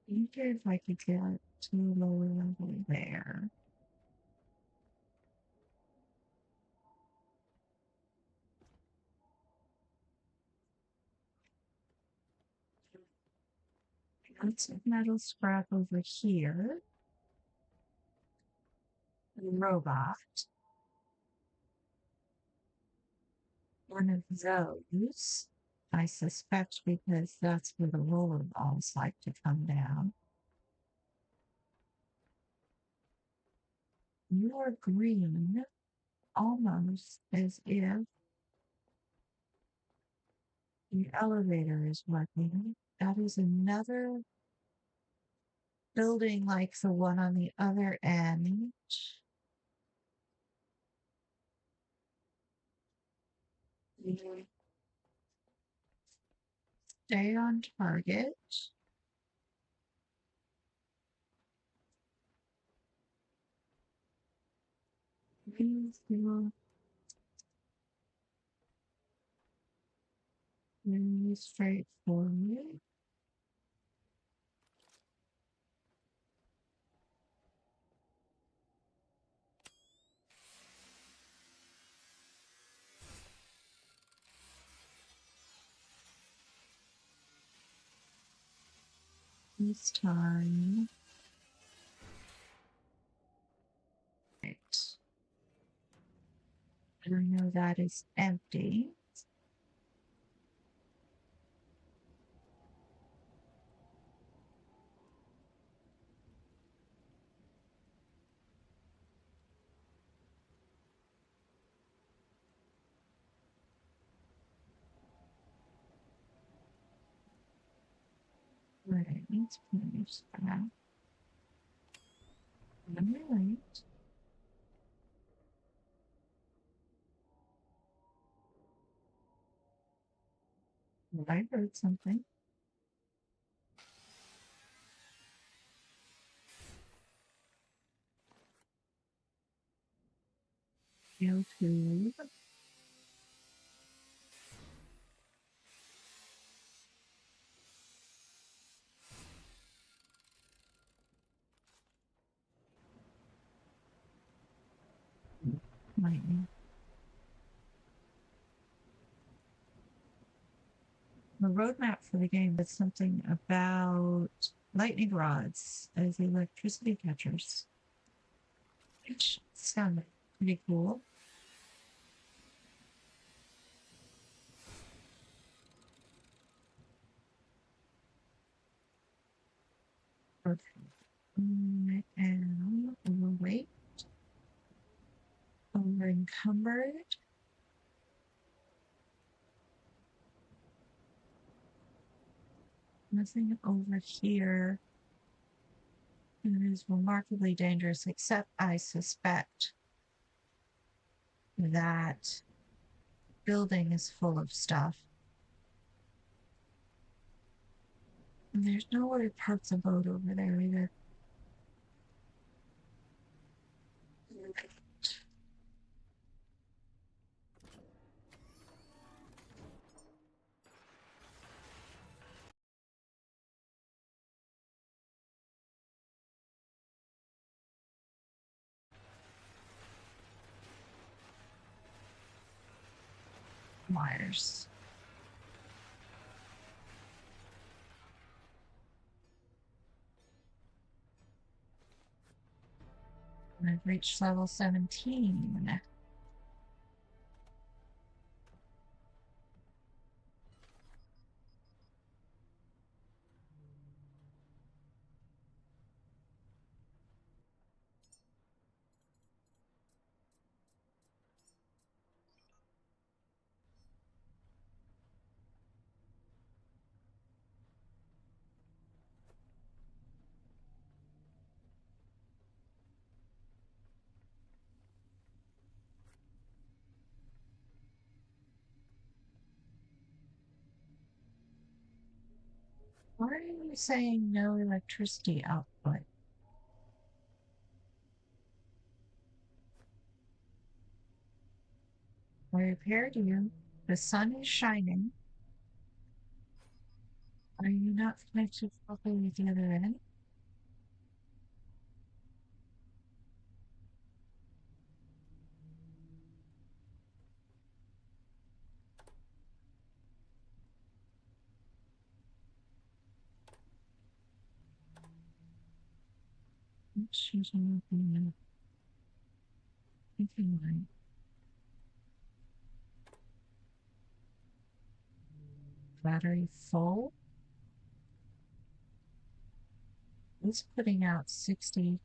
I wonder if I could get to a lower level there. Lots of metal scrap over here. A robot. One of those, I suspect, because that's where the roller balls like to come down. You're green, almost as if the elevator is working. That is another building like the one on the other end. Stay on target. Very straightforward. This time. Right. I know that is empty. Right, let's finish that. Alright. Well, I heard something. YouTube. Lightning. The roadmap for the game is something about lightning rods as electricity catchers, which sounded pretty cool. Okay. I am overweight, over encumbered. Nothing over here. It is remarkably dangerous, except I suspect that building is full of stuff. And there's no way to park the boat over there either. Wires. I've reached level 17. Why are you saying no electricity output? I repaired you. The sun is shining. Are you not connected properly with the other end? She's anything like battery full. It's putting out 60.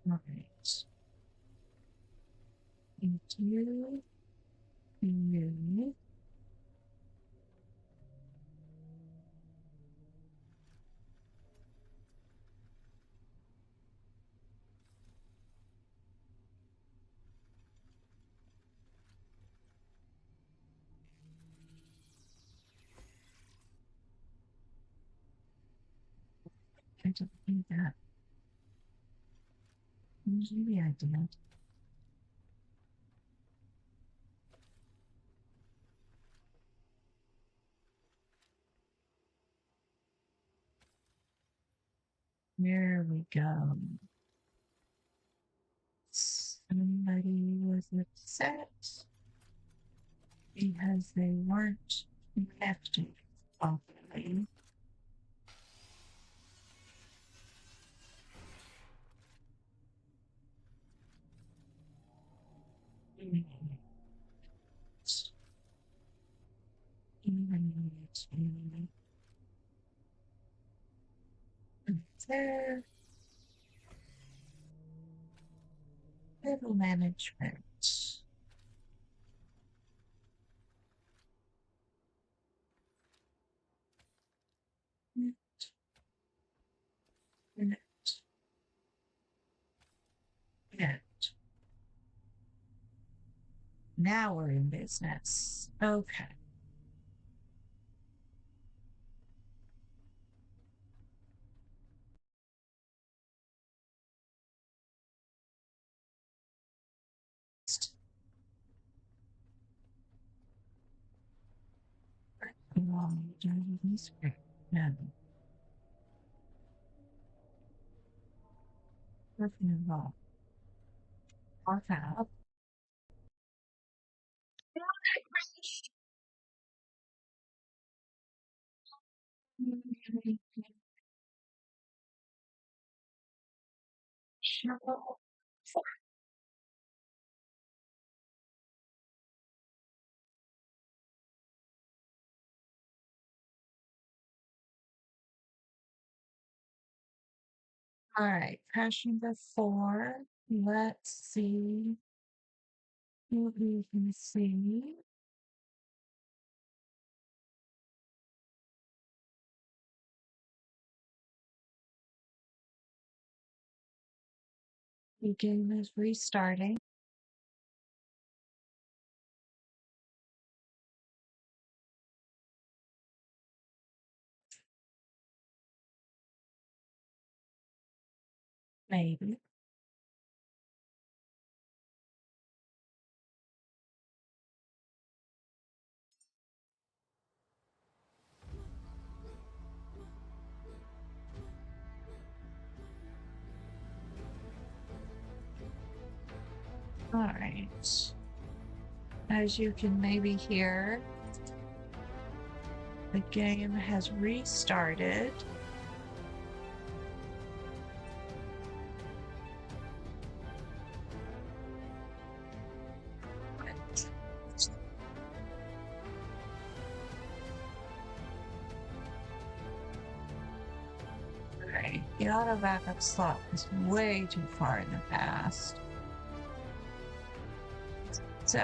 All right. You. I don't think that. Maybe I did. There we go. Somebody was upset because they weren't connected properly. There, middle management. Net, net. Now we're in business. Okay. All right, question number 4. Let's see what we can see. The game is restarting. Maybe. All right. As you can maybe hear, the game has restarted. Right. The auto backup slot was way too far in the past. So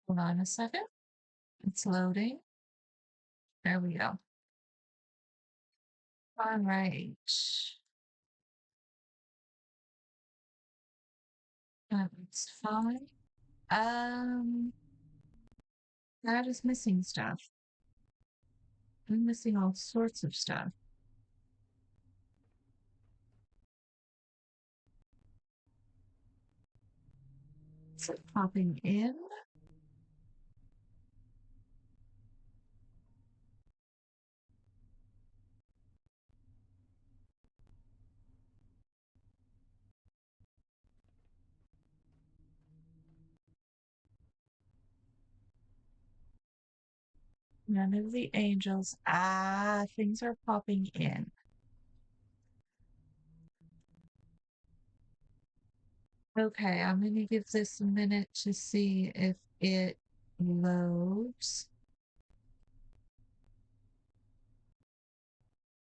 hold on a second. It's loading. There we go. All right. That's fine. That is missing stuff. I'm missing all sorts of stuff. Is it popping in? None of the angels. Ah, things are popping in. Okay, I'm going to give this a minute to see if it loads.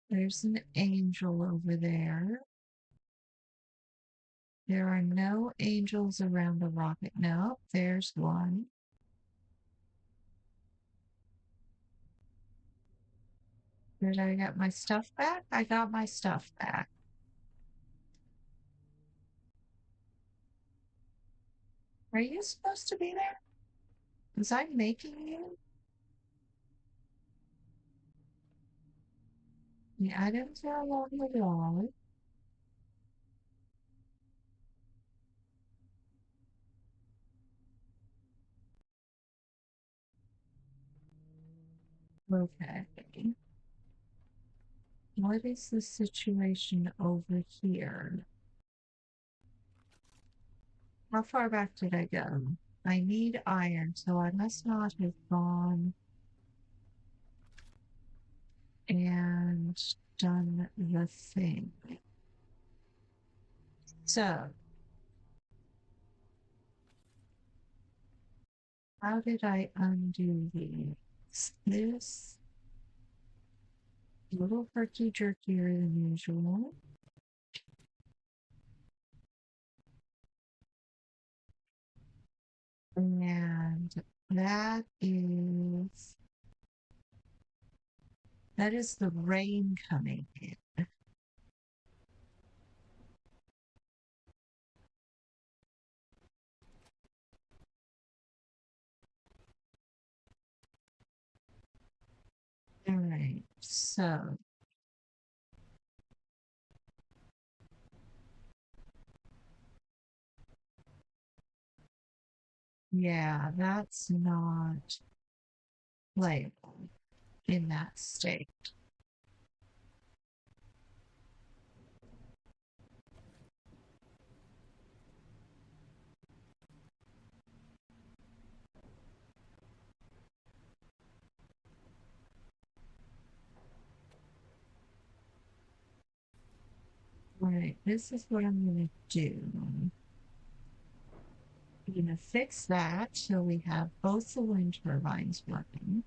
There's an angel over there. There are no angels around the rocket. No, there's one. Did I get my stuff back? I got my stuff back. Are you supposed to be there? Was I making you? The items are along the wall. Okay. What is the situation over here? How far back did I go? I need iron, so I must not have gone and done the thing. So, how did I undo these? This a little herky jerkier than usual. And that is the rain coming in. All right, so yeah, that's not playable in that state. All right, this is what I'm going to do. I'm going to fix that so we have both the wind turbines working.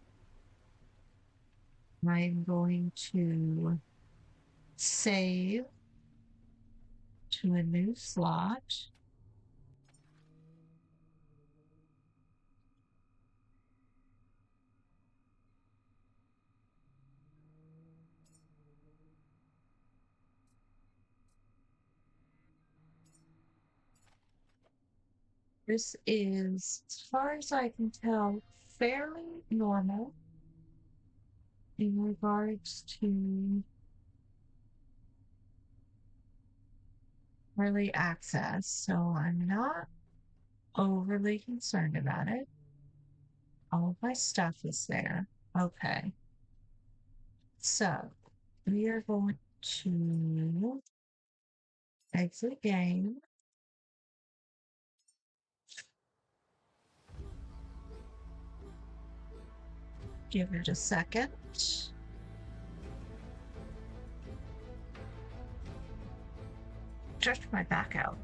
I'm going to save to a new slot. This is, as far as I can tell, fairly normal in regards to early access, so I'm not overly concerned about it. All of my stuff is there. Okay. So we are going to exit game. Give it a second. Stretch my back out.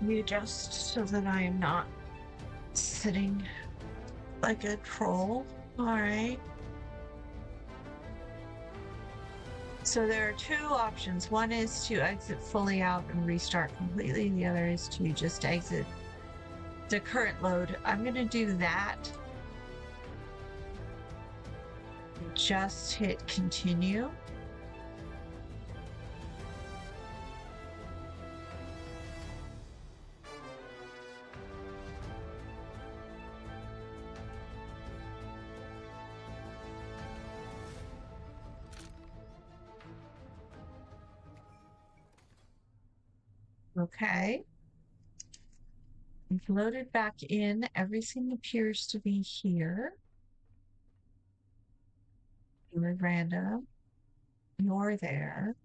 readjust so that I am not sitting like a troll. All right. So there are two options. One is to exit fully out and restart completely. The other is to just exit the current load. I'm going to do that. Just hit continue. Okay. I've loaded back in. Everything appears to be here. You're random. You're there.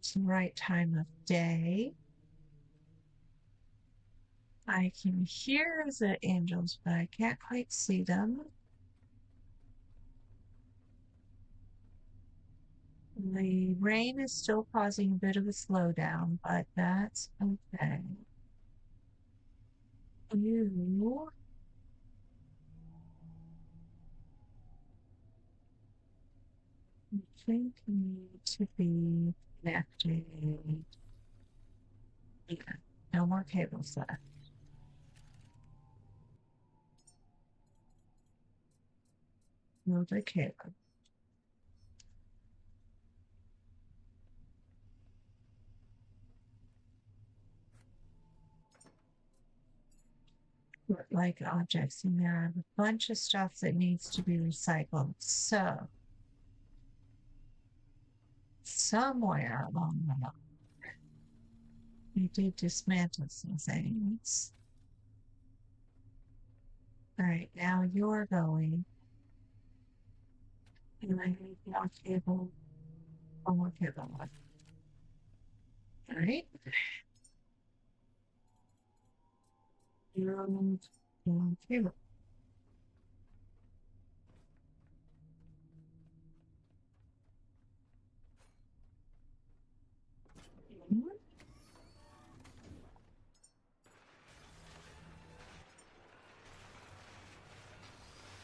It's the right time of day. I can hear the angels, but I can't quite see them. The rain is still causing a bit of a slowdown, but that's okay. You think need to be connected. Yeah, no more cables left. No the cable. Like objects in there. I have a bunch of stuff that needs to be recycled. So somewhere along the line, we did dismantle some things. All right, now you're going. And I need more cable. One more cable left. All right. And one cable.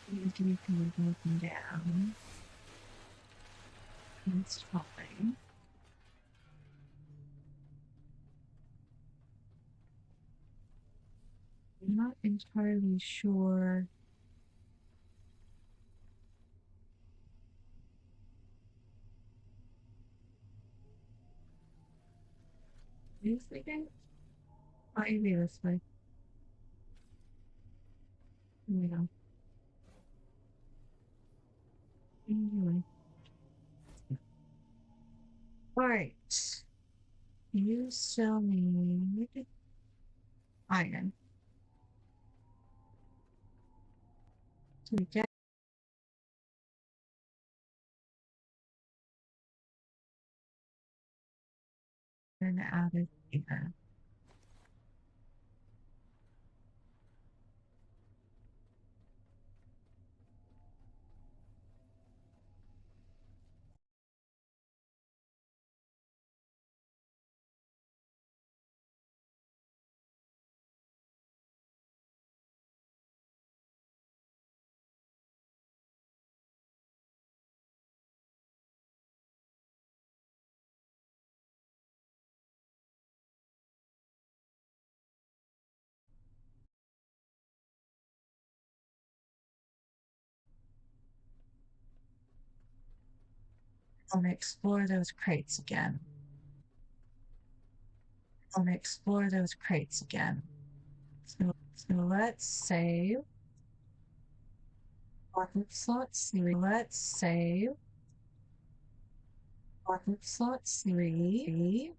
And you can go up and down. That's fine. I'm not entirely sure. Are you sleeping? Maybe this way. Here we go. Anyway. All right. You still need iron. So we get iron out of here. I want to explore those crates again. I want to explore those crates again. So let's save. Let's see. Let's save. Let's see.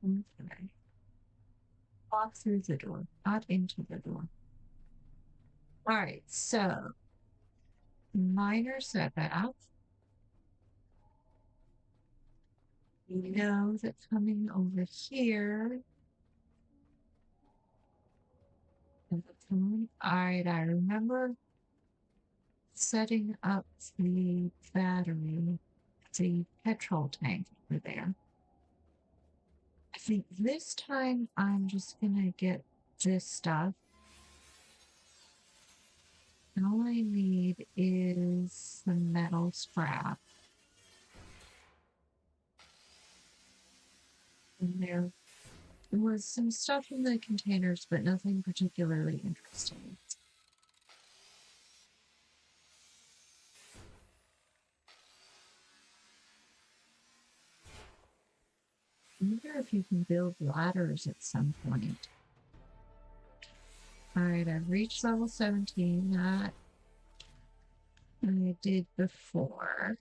Okay. Walk through the door, not into the door. All right, so minor setback. We know that coming over here. Alright, I remember setting up the battery, the petrol tank over there. I think this time I'm just gonna get this stuff. And all I need is some metal scrap. And there was some stuff in the containers, but nothing particularly interesting. I wonder if you can build ladders at some point. Alright, I've reached level 17. That I did before.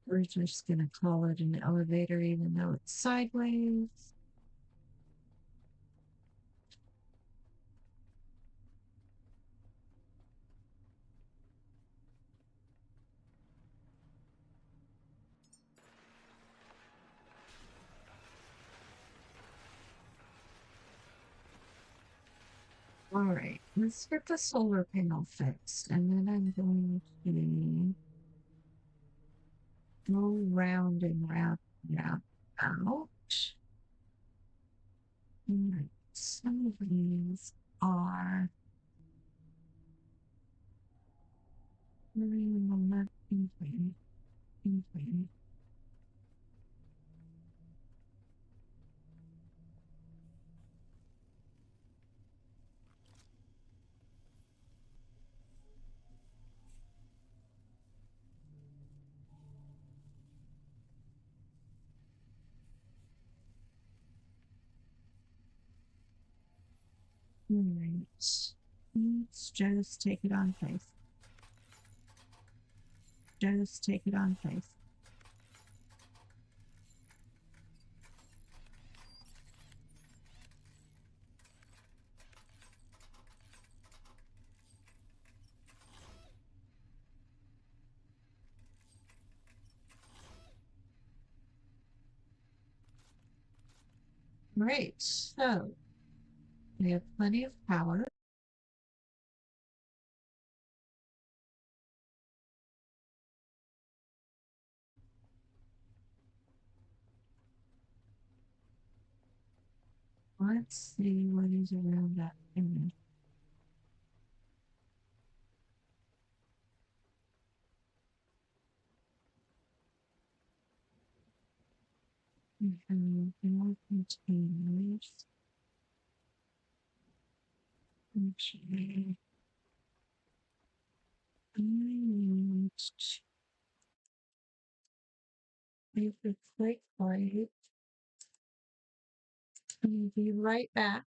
We're just gonna call it an elevator, even though it's sideways. All right, let's get the solar panel fixed, and then I'm going to go round and round and round out. All right, some of these are right. Let's just take it on faith. Just take it on faith. Great. So we have plenty of power. Let's see what is around that area. We have more containers. Actually, I need to make a quick break. I'll be right back.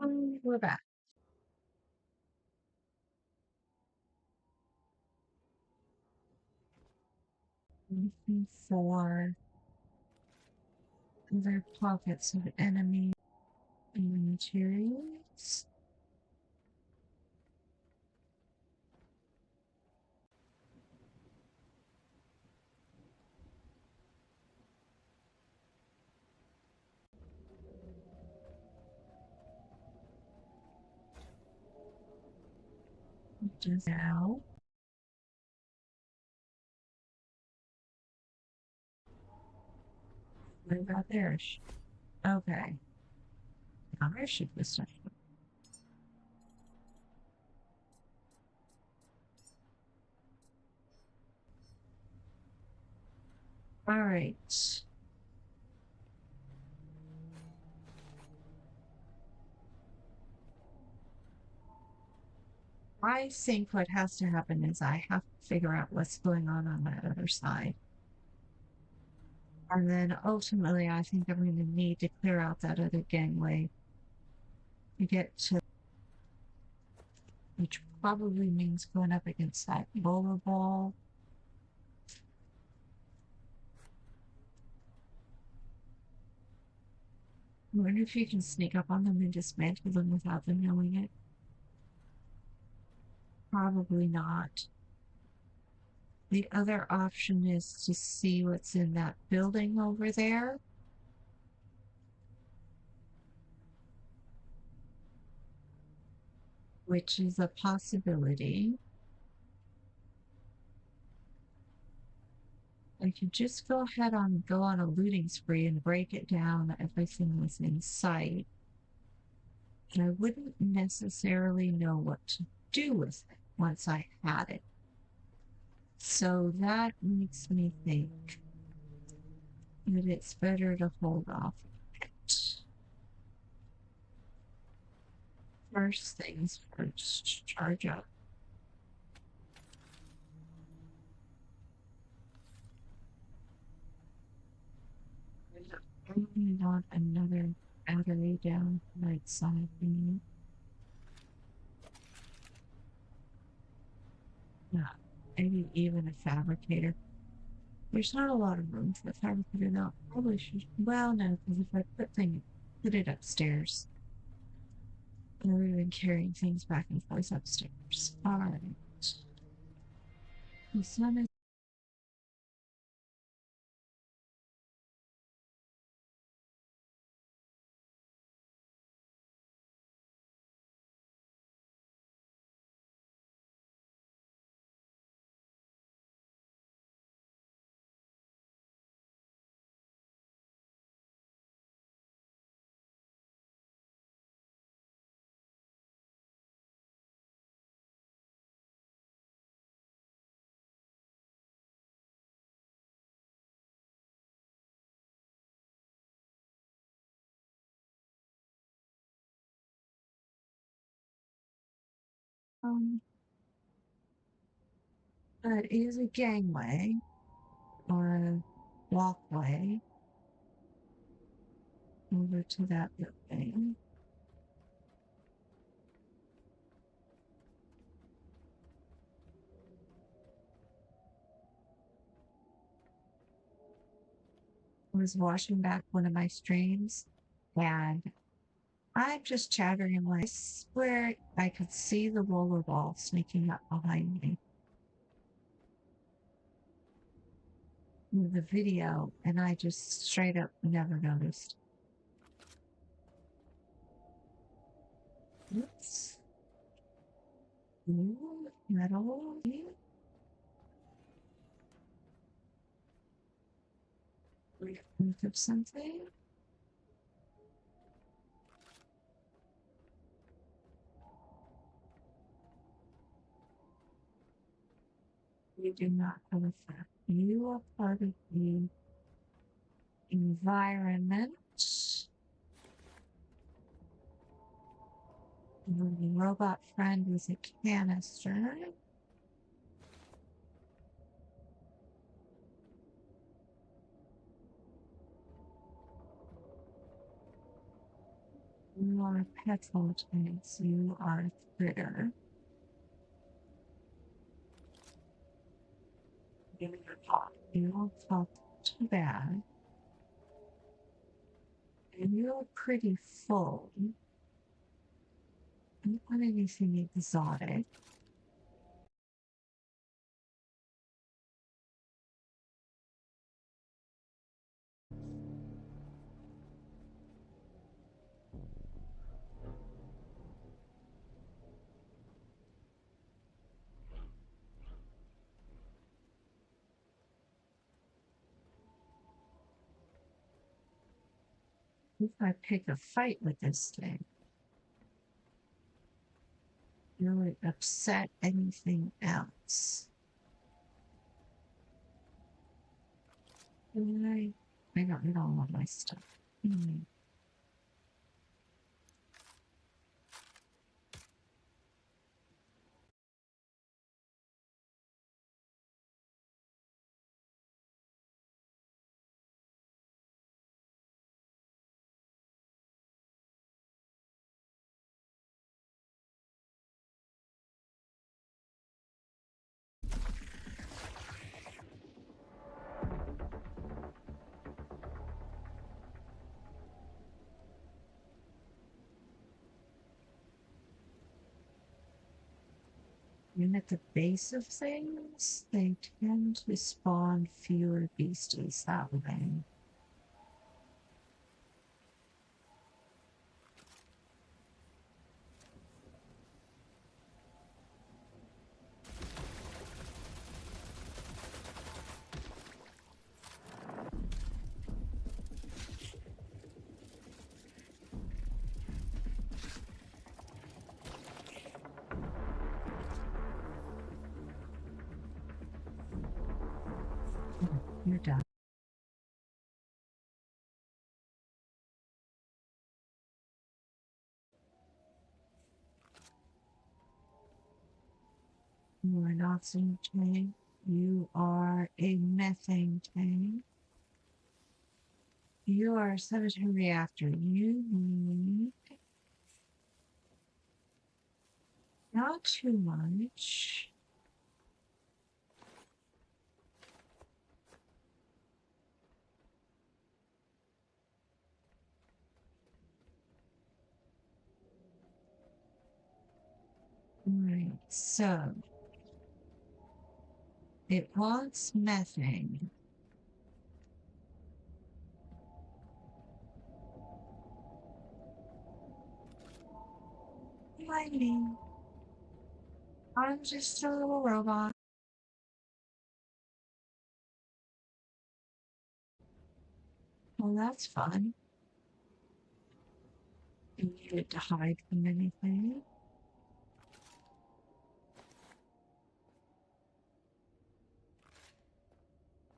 We're back. Looking for other pockets of enemy materials. Just now. What about theirs? Okay. Now I should be stuff. All right. I think what has to happen is I have to figure out what's going on that other side. And then ultimately, I think I'm going to need to clear out that other gangway to get to, which probably means going up against that bowler ball. I wonder if you can sneak up on them and dismantle them without them knowing it. Probably not. The other option is to see what's in that building over there. Which is a possibility. I could just go on a looting spree and break it down everything that's in sight. And I wouldn't necessarily know what to do with it once I had it. So that makes me think that it's better to hold off. First things first, charge up. I really want another battery down the right side of me. Yeah, maybe even a fabricator. There's not a lot of room for a fabricator now. Probably should. Well, no, because if I put it upstairs, I would have been carrying things back and forth upstairs. All right. The sun is. Um, that is a gangway or a walkway over to that building. I was watching back one of my streams and I'm just chattering and like, I swear I could see the rollerball sneaking up behind me in the video, and I just straight up never noticed. Oops. Ooh, metal. Think of something. You do not have a fact. You are part of the environment. The robot friend with a canister. You are petrol tanks. You are a critter. You don't talk too bad. And you're pretty full. You don't want anything exotic. If I pick a fight with this thing, it would upset anything else. And I got rid of all of my stuff. And at the base of things, they tend to spawn fewer beasties that way. You're done. You are an oxygen tank. You are a methane tank. You are a cemetery reactor. You need not too much. Right, so it wants methane. Lighting. I'm just a little robot. Well, that's fun. You need it to hide from anything.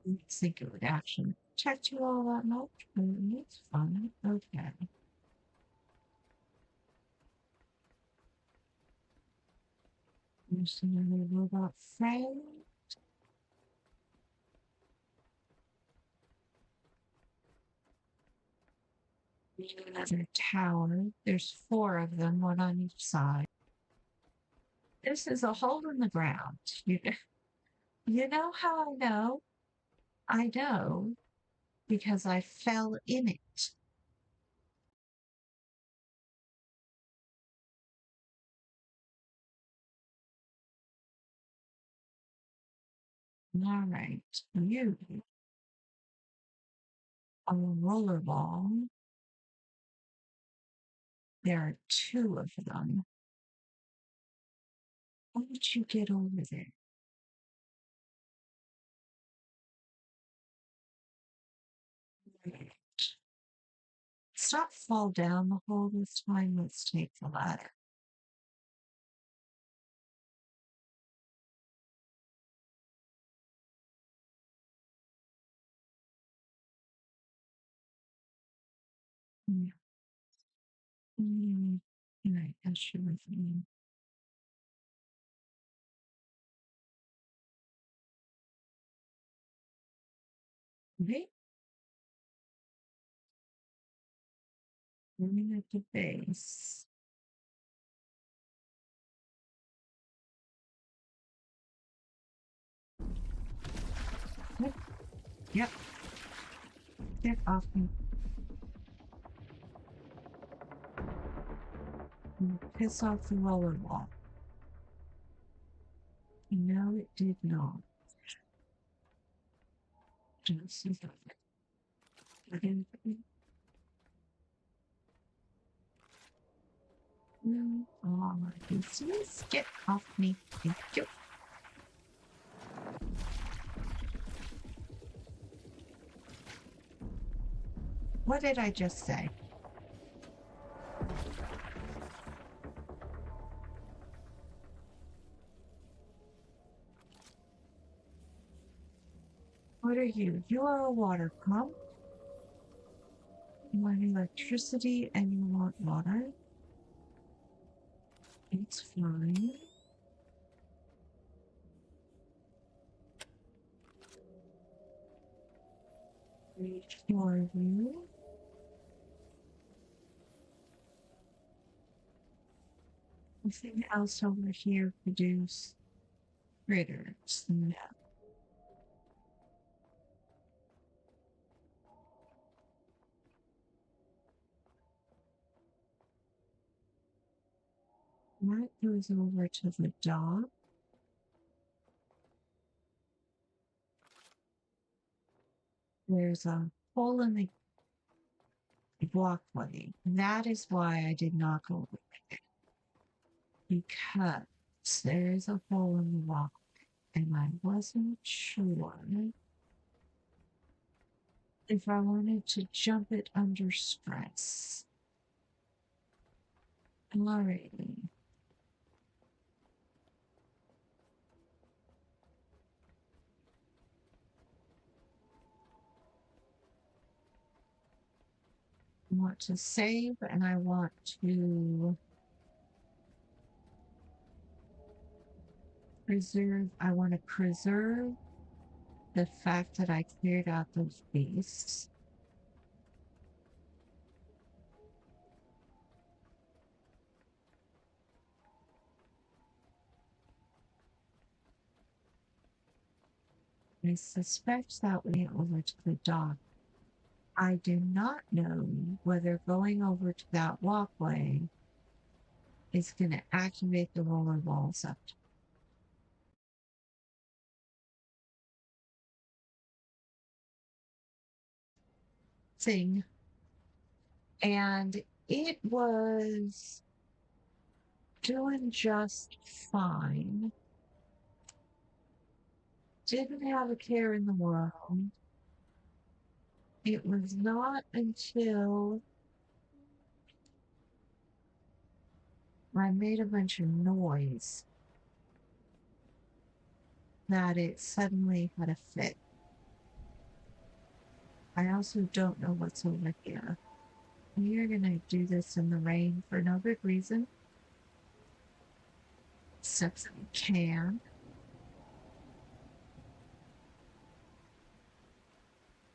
I think it would actually protect you all that much, but it's fun. Okay. There's another robot friend. Another tower. There's four of them, one on each side. This is a hole in the ground. You know how I know? I know because I fell in it. All right. You are a rollerball. There are two of them. How did you get over there? Let's not fall down the hole this time. Let's take the ladder. Yeah. Right, that's sure with me. Okay. Running at the base. Yep. Yep. Get off me. Piss off the roller wall. No, it did not. Just as no, oh, please get off me. Thank you. What did I just say? What are you? You are a water pump. You want electricity and you want water. It's fine. Reach for you. Nothing else over here produce critters. No. That goes over to the dog. There's a hole in the walkway. That is why I did not go over there. Because there is a hole in the walkway. And I wasn't sure if I wanted to jump it under stress. Alrighty. I want to save and I want to preserve. I want to preserve the fact that I cleared out those beasts. I suspect that went over to the dock. I do not know whether going over to that walkway is going to activate the roller balls up. Thing. And it was doing just fine. Didn't have a care in the world. It was not until I made a bunch of noise that it suddenly had a fit. I also don't know what's over here. We are going to do this in the rain for no good reason. Except that we can.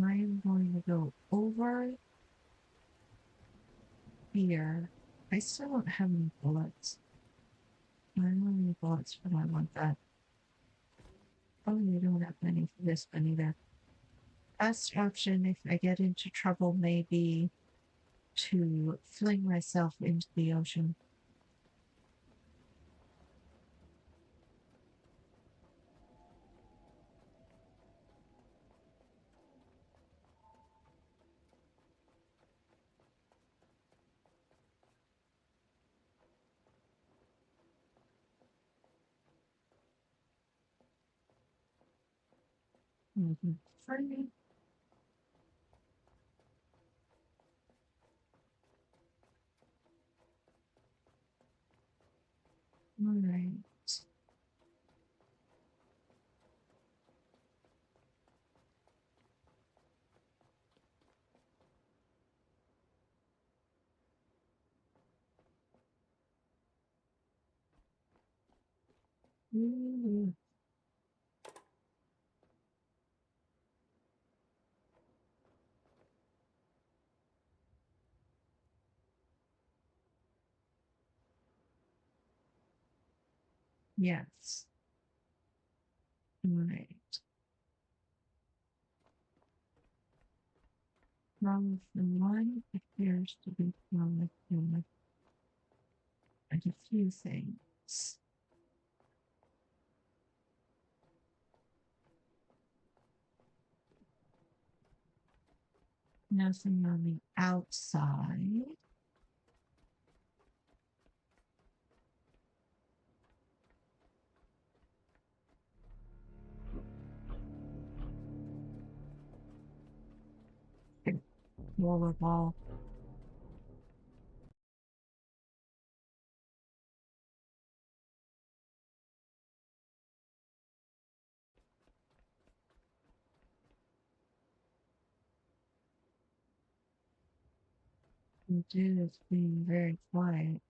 I am going to go over here. I still don't have any bullets. I don't have any bullets, but I want that. Oh, you don't have any for this one either. Best option if I get into trouble may be to fling myself into the ocean. Funny. All right. Mm, Yes. Right. From the one appears to be from a few things. Nothing on the outside. Rollerball. The dude is being very quiet.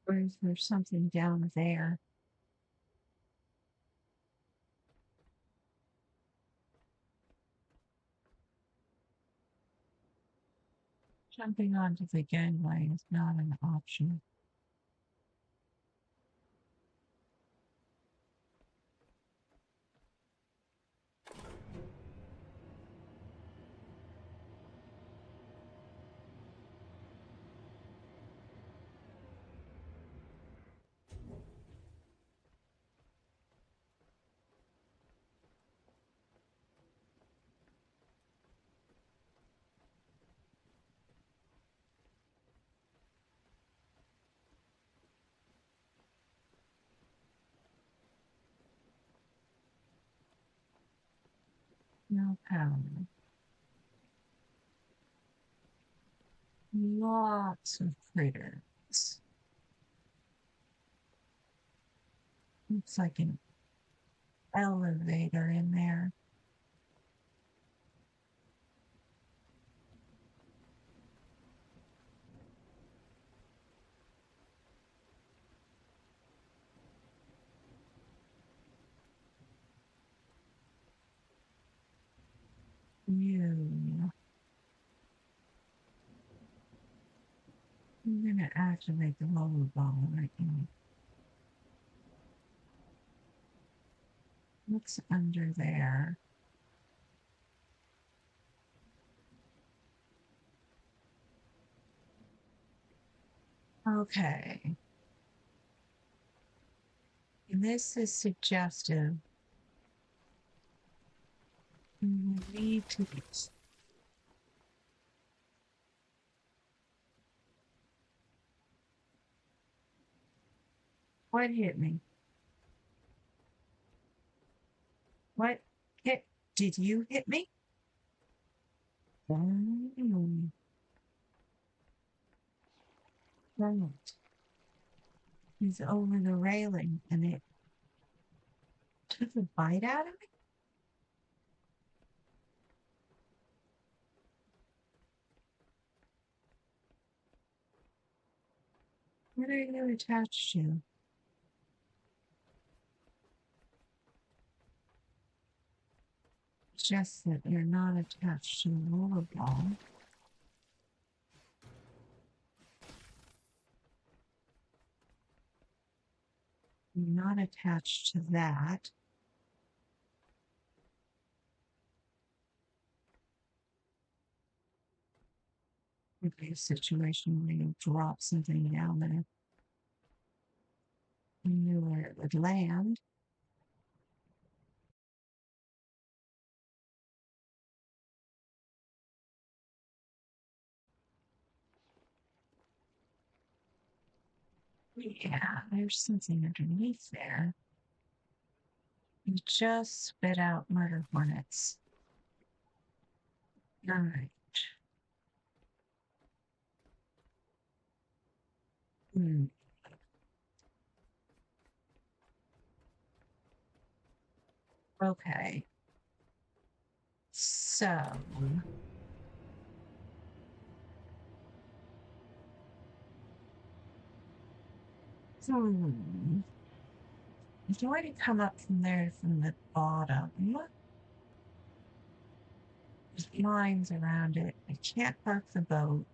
Or is there something down there? Jumping onto the gangway is not an option. No power. Lots of critters. Looks like an elevator in there. You. I'm gonna activate the rollerball right now. What's under there? Okay. And this is suggestive. We need to. What hit me? What hit? Did you hit me? Oh, right. He's over the railing and it took a bite out of me. What are you attached to? It's just that you're not attached to the rollerball. You're not attached to that. Would be a situation where you drop something down there. You knew where it would land. Yeah, there's something underneath there. You just spit out murder hornets. All right. Okay. So, hmm. If you want to come up from there from the bottom, there's lines around it. I can't park the boat.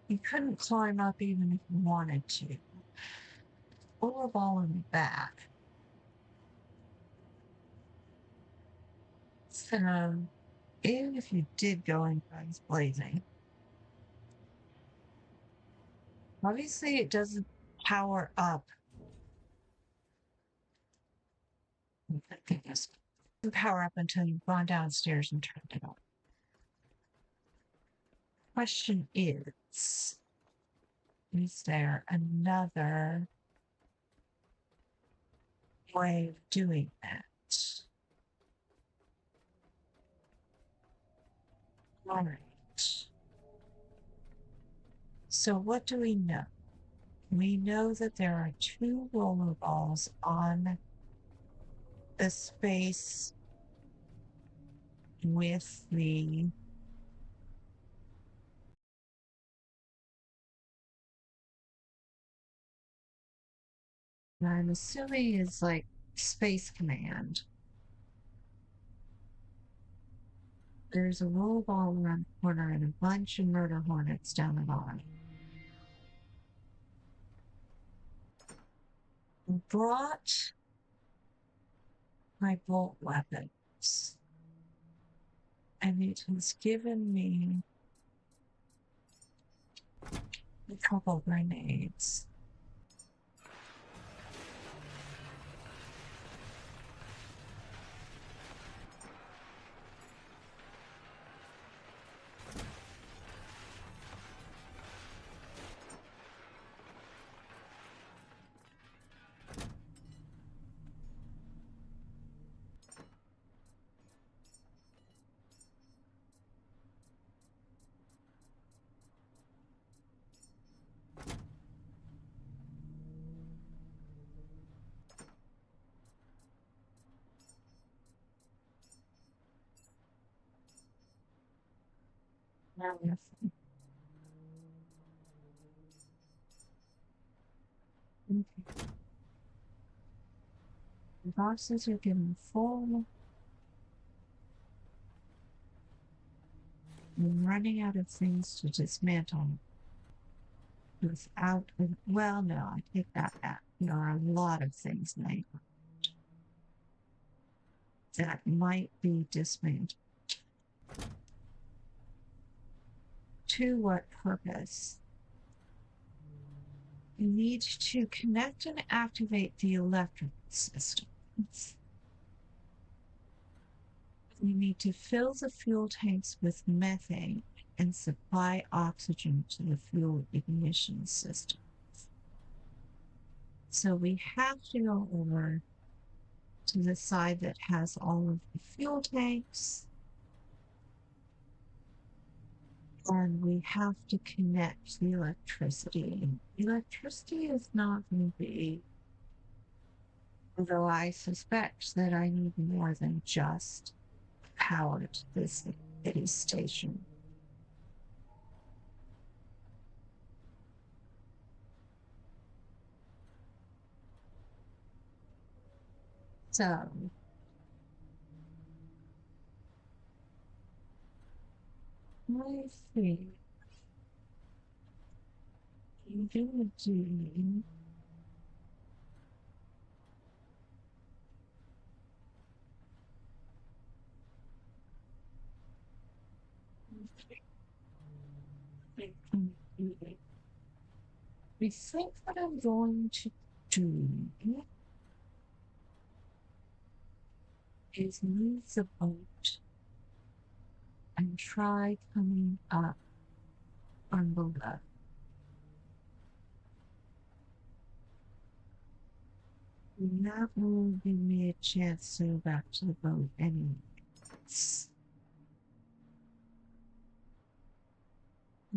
You couldn't climb up even if you wanted to. Or a ball in the back. So, even if you did go in guns blazing, obviously it doesn't power up. Oh, thank goodness. It doesn't power up until you've gone downstairs and turned it on. Question is there another way of doing that? All right. So what do we know? We know that there are 2 roller balls on the space with the I'm assuming is like Space Command. There's a roll ball around the corner and a bunch of murder hornets down the bottom. I brought my bolt weapons, and it has given me a couple grenades. Now, okay. The boxes are getting full. I'm running out of things to dismantle without. Well, no, I take that back. There are a lot of things now that might be dismantled. To what purpose? You need to connect and activate the electrical systems. You need to fill the fuel tanks with methane and supply oxygen to the fuel ignition system. So we have to go over to the side that has all of the fuel tanks. And we have to connect the electricity. Electricity is not going to be, although I suspect that I need more than just power to this city station. So I think you do I think what I'm going to do is move the boat and try coming up on the left. And that will give me a chance to go back to the boat anyways.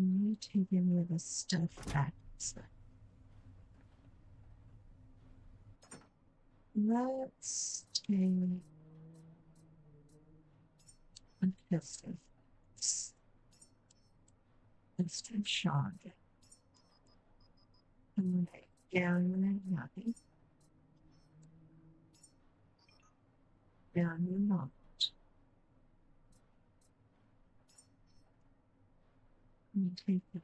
me take any of the stuff back. Let's take a pistol. Pistol shot. Okay, down and nothing. Down and not. Let me take that.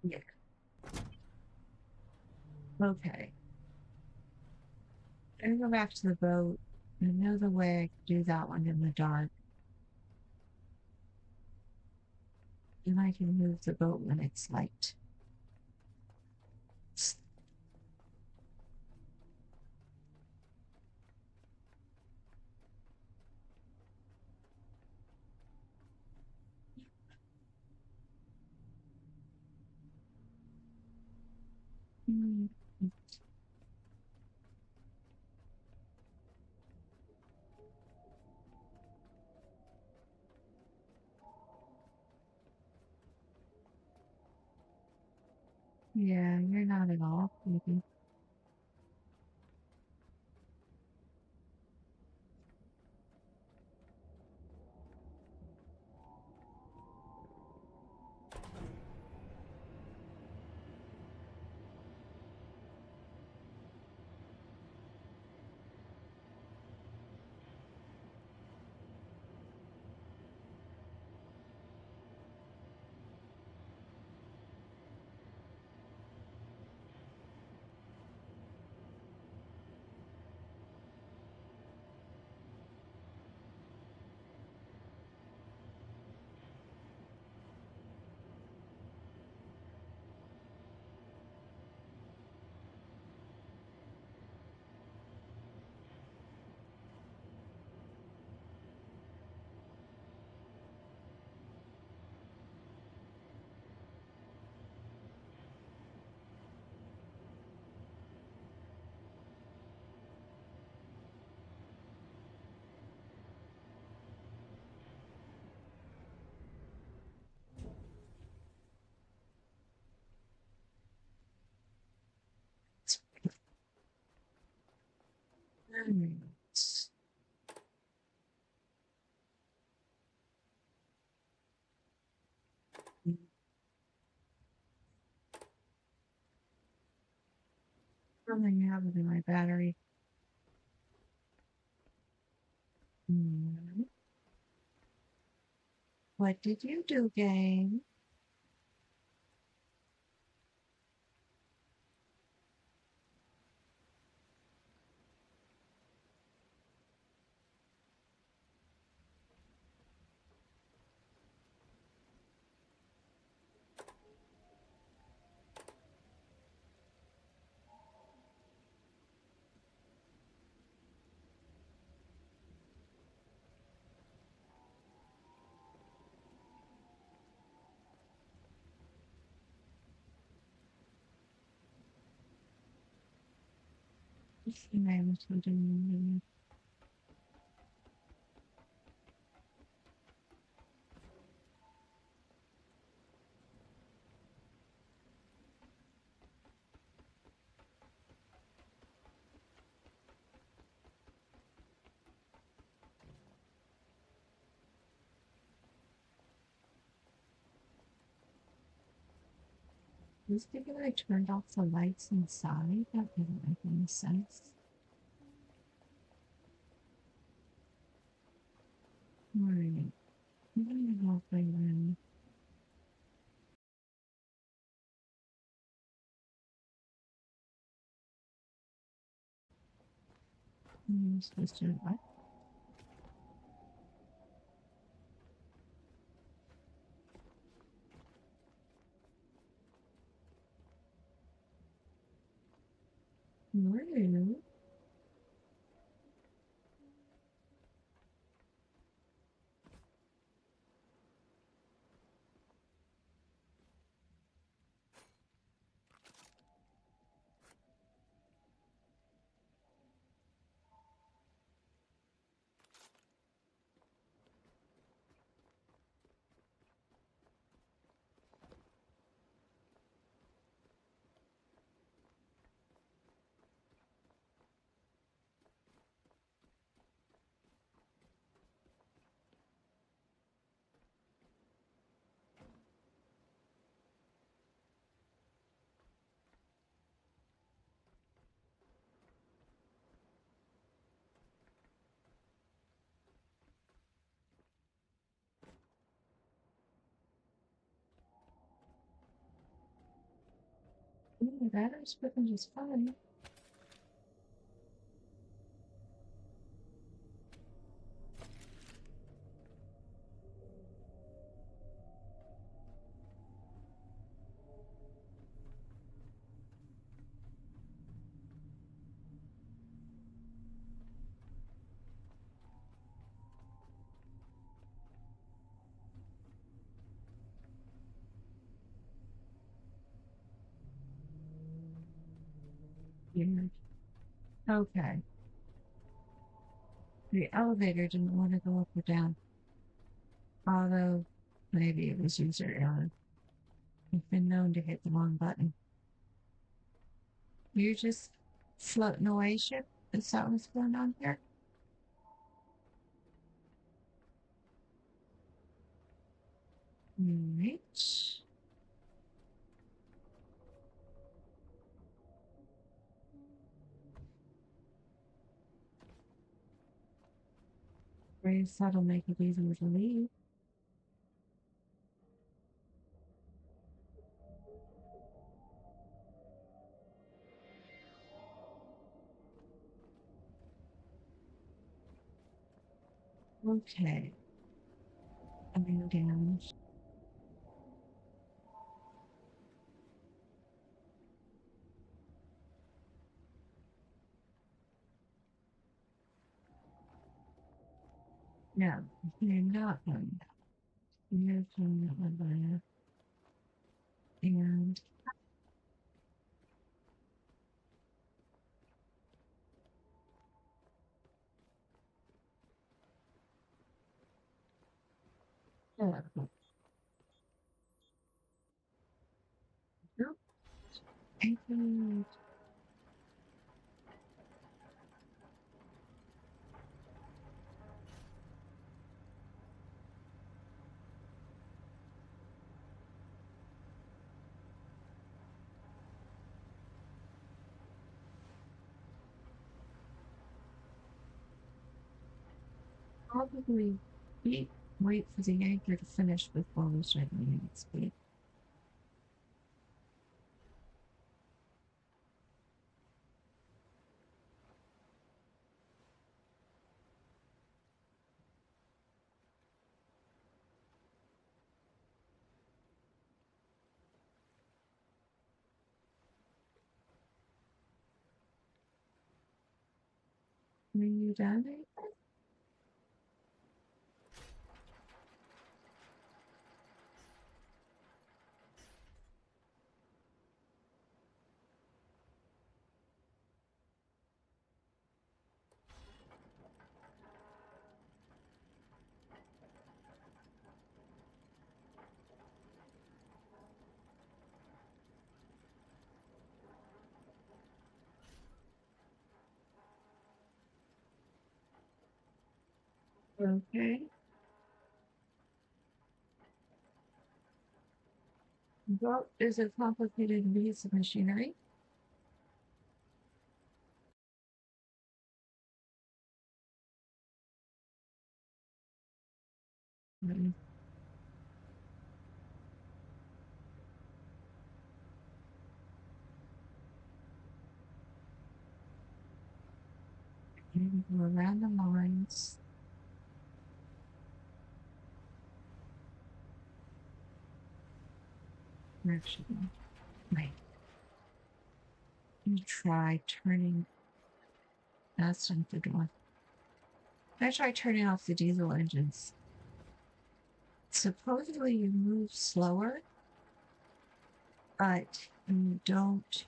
Yeah. Okay. I'm gonna go back to the boat. I know the way I can do that one in the dark. And I can move the boat when it's light. Mm, yeah, you're not at all creepy. Alright. Something happened to my battery. Mm. What did you do, game? I was doing. Was thinking I turned off the lights inside. That didn't make any sense. Alright. I'm gonna go halfway around. I'm supposed to what? Rude. Ooh, that is working just fine. Weird. Okay. The elevator didn't want to go up or down. Although maybe it was user error. I've been known to hit the wrong button. You're just floating away, ship? Is that what's going on here? Right. Grace, that'll make it easier to leave. Okay. Coming down. No, you're not going down. You're going over and up. Nope. And probably wait, wait for the anchor to finish before we start moving at speed. Are you done? Okay. What is a complicated piece of machinery? Mm, go around the lines. Actually, wait. You try turning. That's not the door. I try turning off the diesel engines. Supposedly you move slower, but you don't.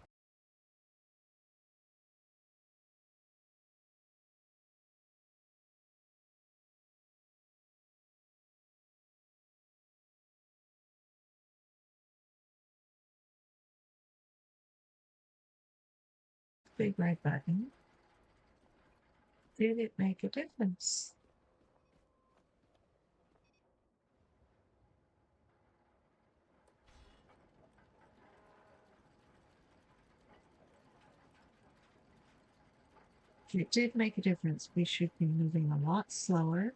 Big red button. Did it make a difference? If it did make a difference, we should be moving a lot slower.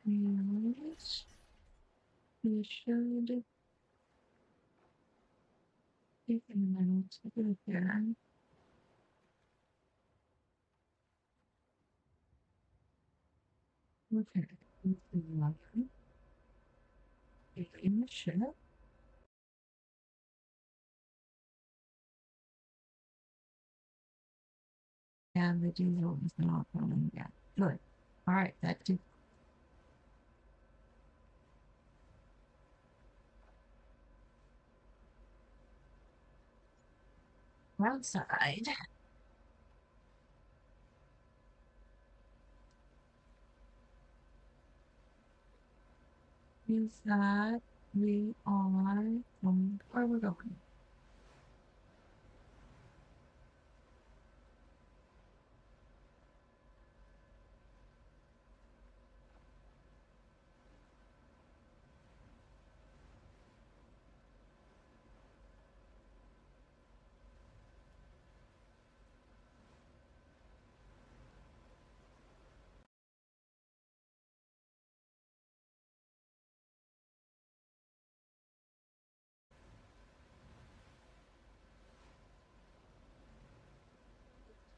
And We should take a minute to go there. Okay. In the ship. And the diesel is not going yet. Good. All right, that did. Outside. Is that we are going where we're going.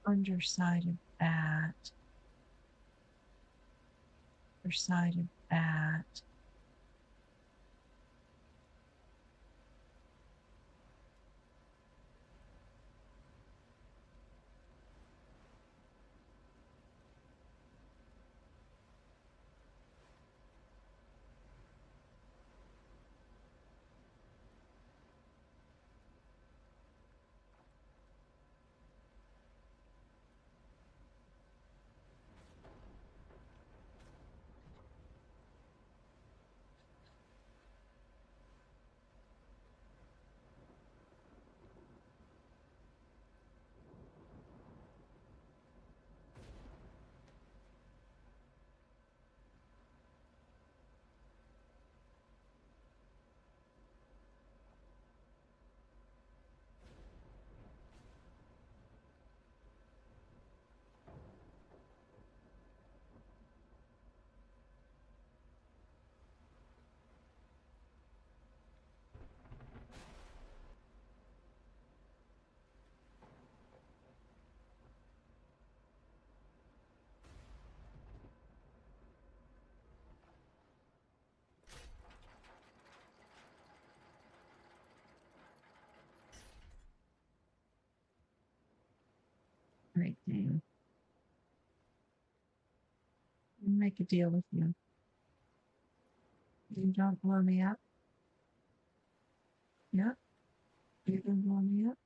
Underside of that. Underside of that. Right there. Make a deal with you. You don't blow me up. Yeah. You don't blow me up.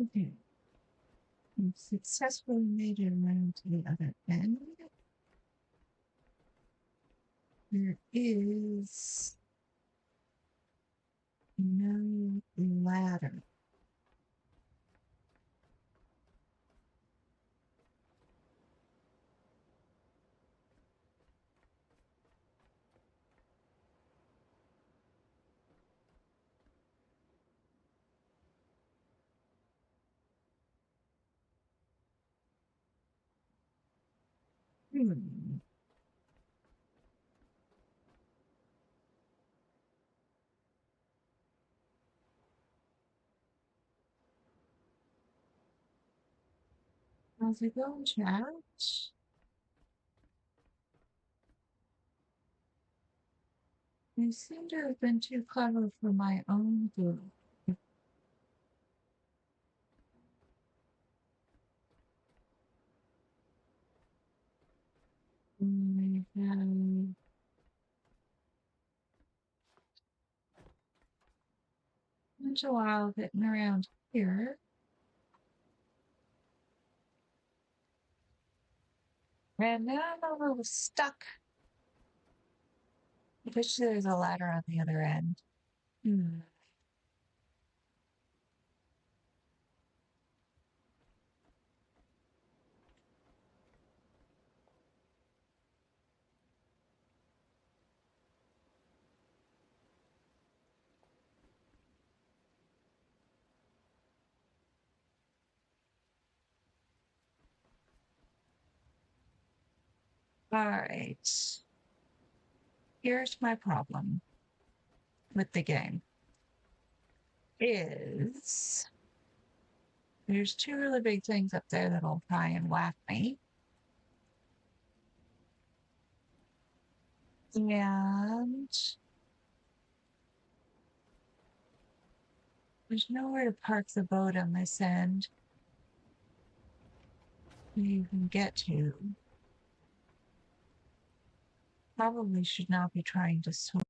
Okay. We've successfully made it around to the other end. There is no ladder. Hmm. How's it going, chat? You seem to have been too clever for my own good. I have spent a while getting around here, and now I'm a little stuck. I bet you there's a ladder on the other end. Hmm. All right. Here's my problem with the game is there's two really big things up there that'll try and whack me. And there's nowhere to park the boat on this end you can get to. Probably should not be trying to swim.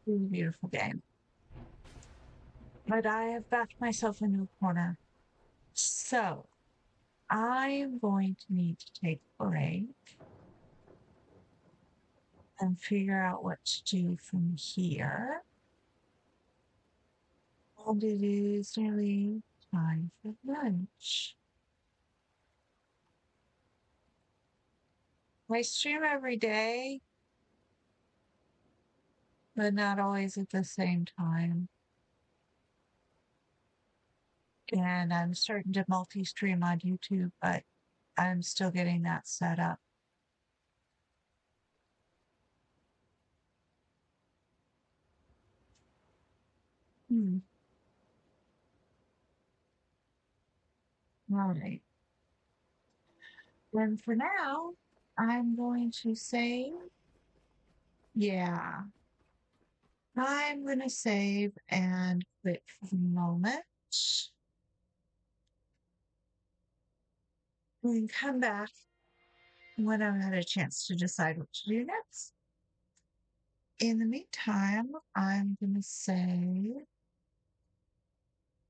Really beautiful game. But I have backed myself into a corner. So I am going to need to take a break and figure out what to do from here. And it is nearly time for lunch. I stream every day, but not always at the same time. And I'm starting to multi stream on YouTube, but I'm still getting that set up. Hmm. All right. And for now, I'm going to say, yeah, I'm going to save and quit for the moment. And come back when I've had a chance to decide what to do next. In the meantime, I'm going to say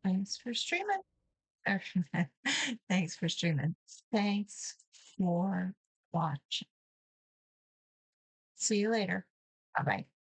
thanks for streaming. Thanks for streaming. Thanks for watching. See you later. Bye bye.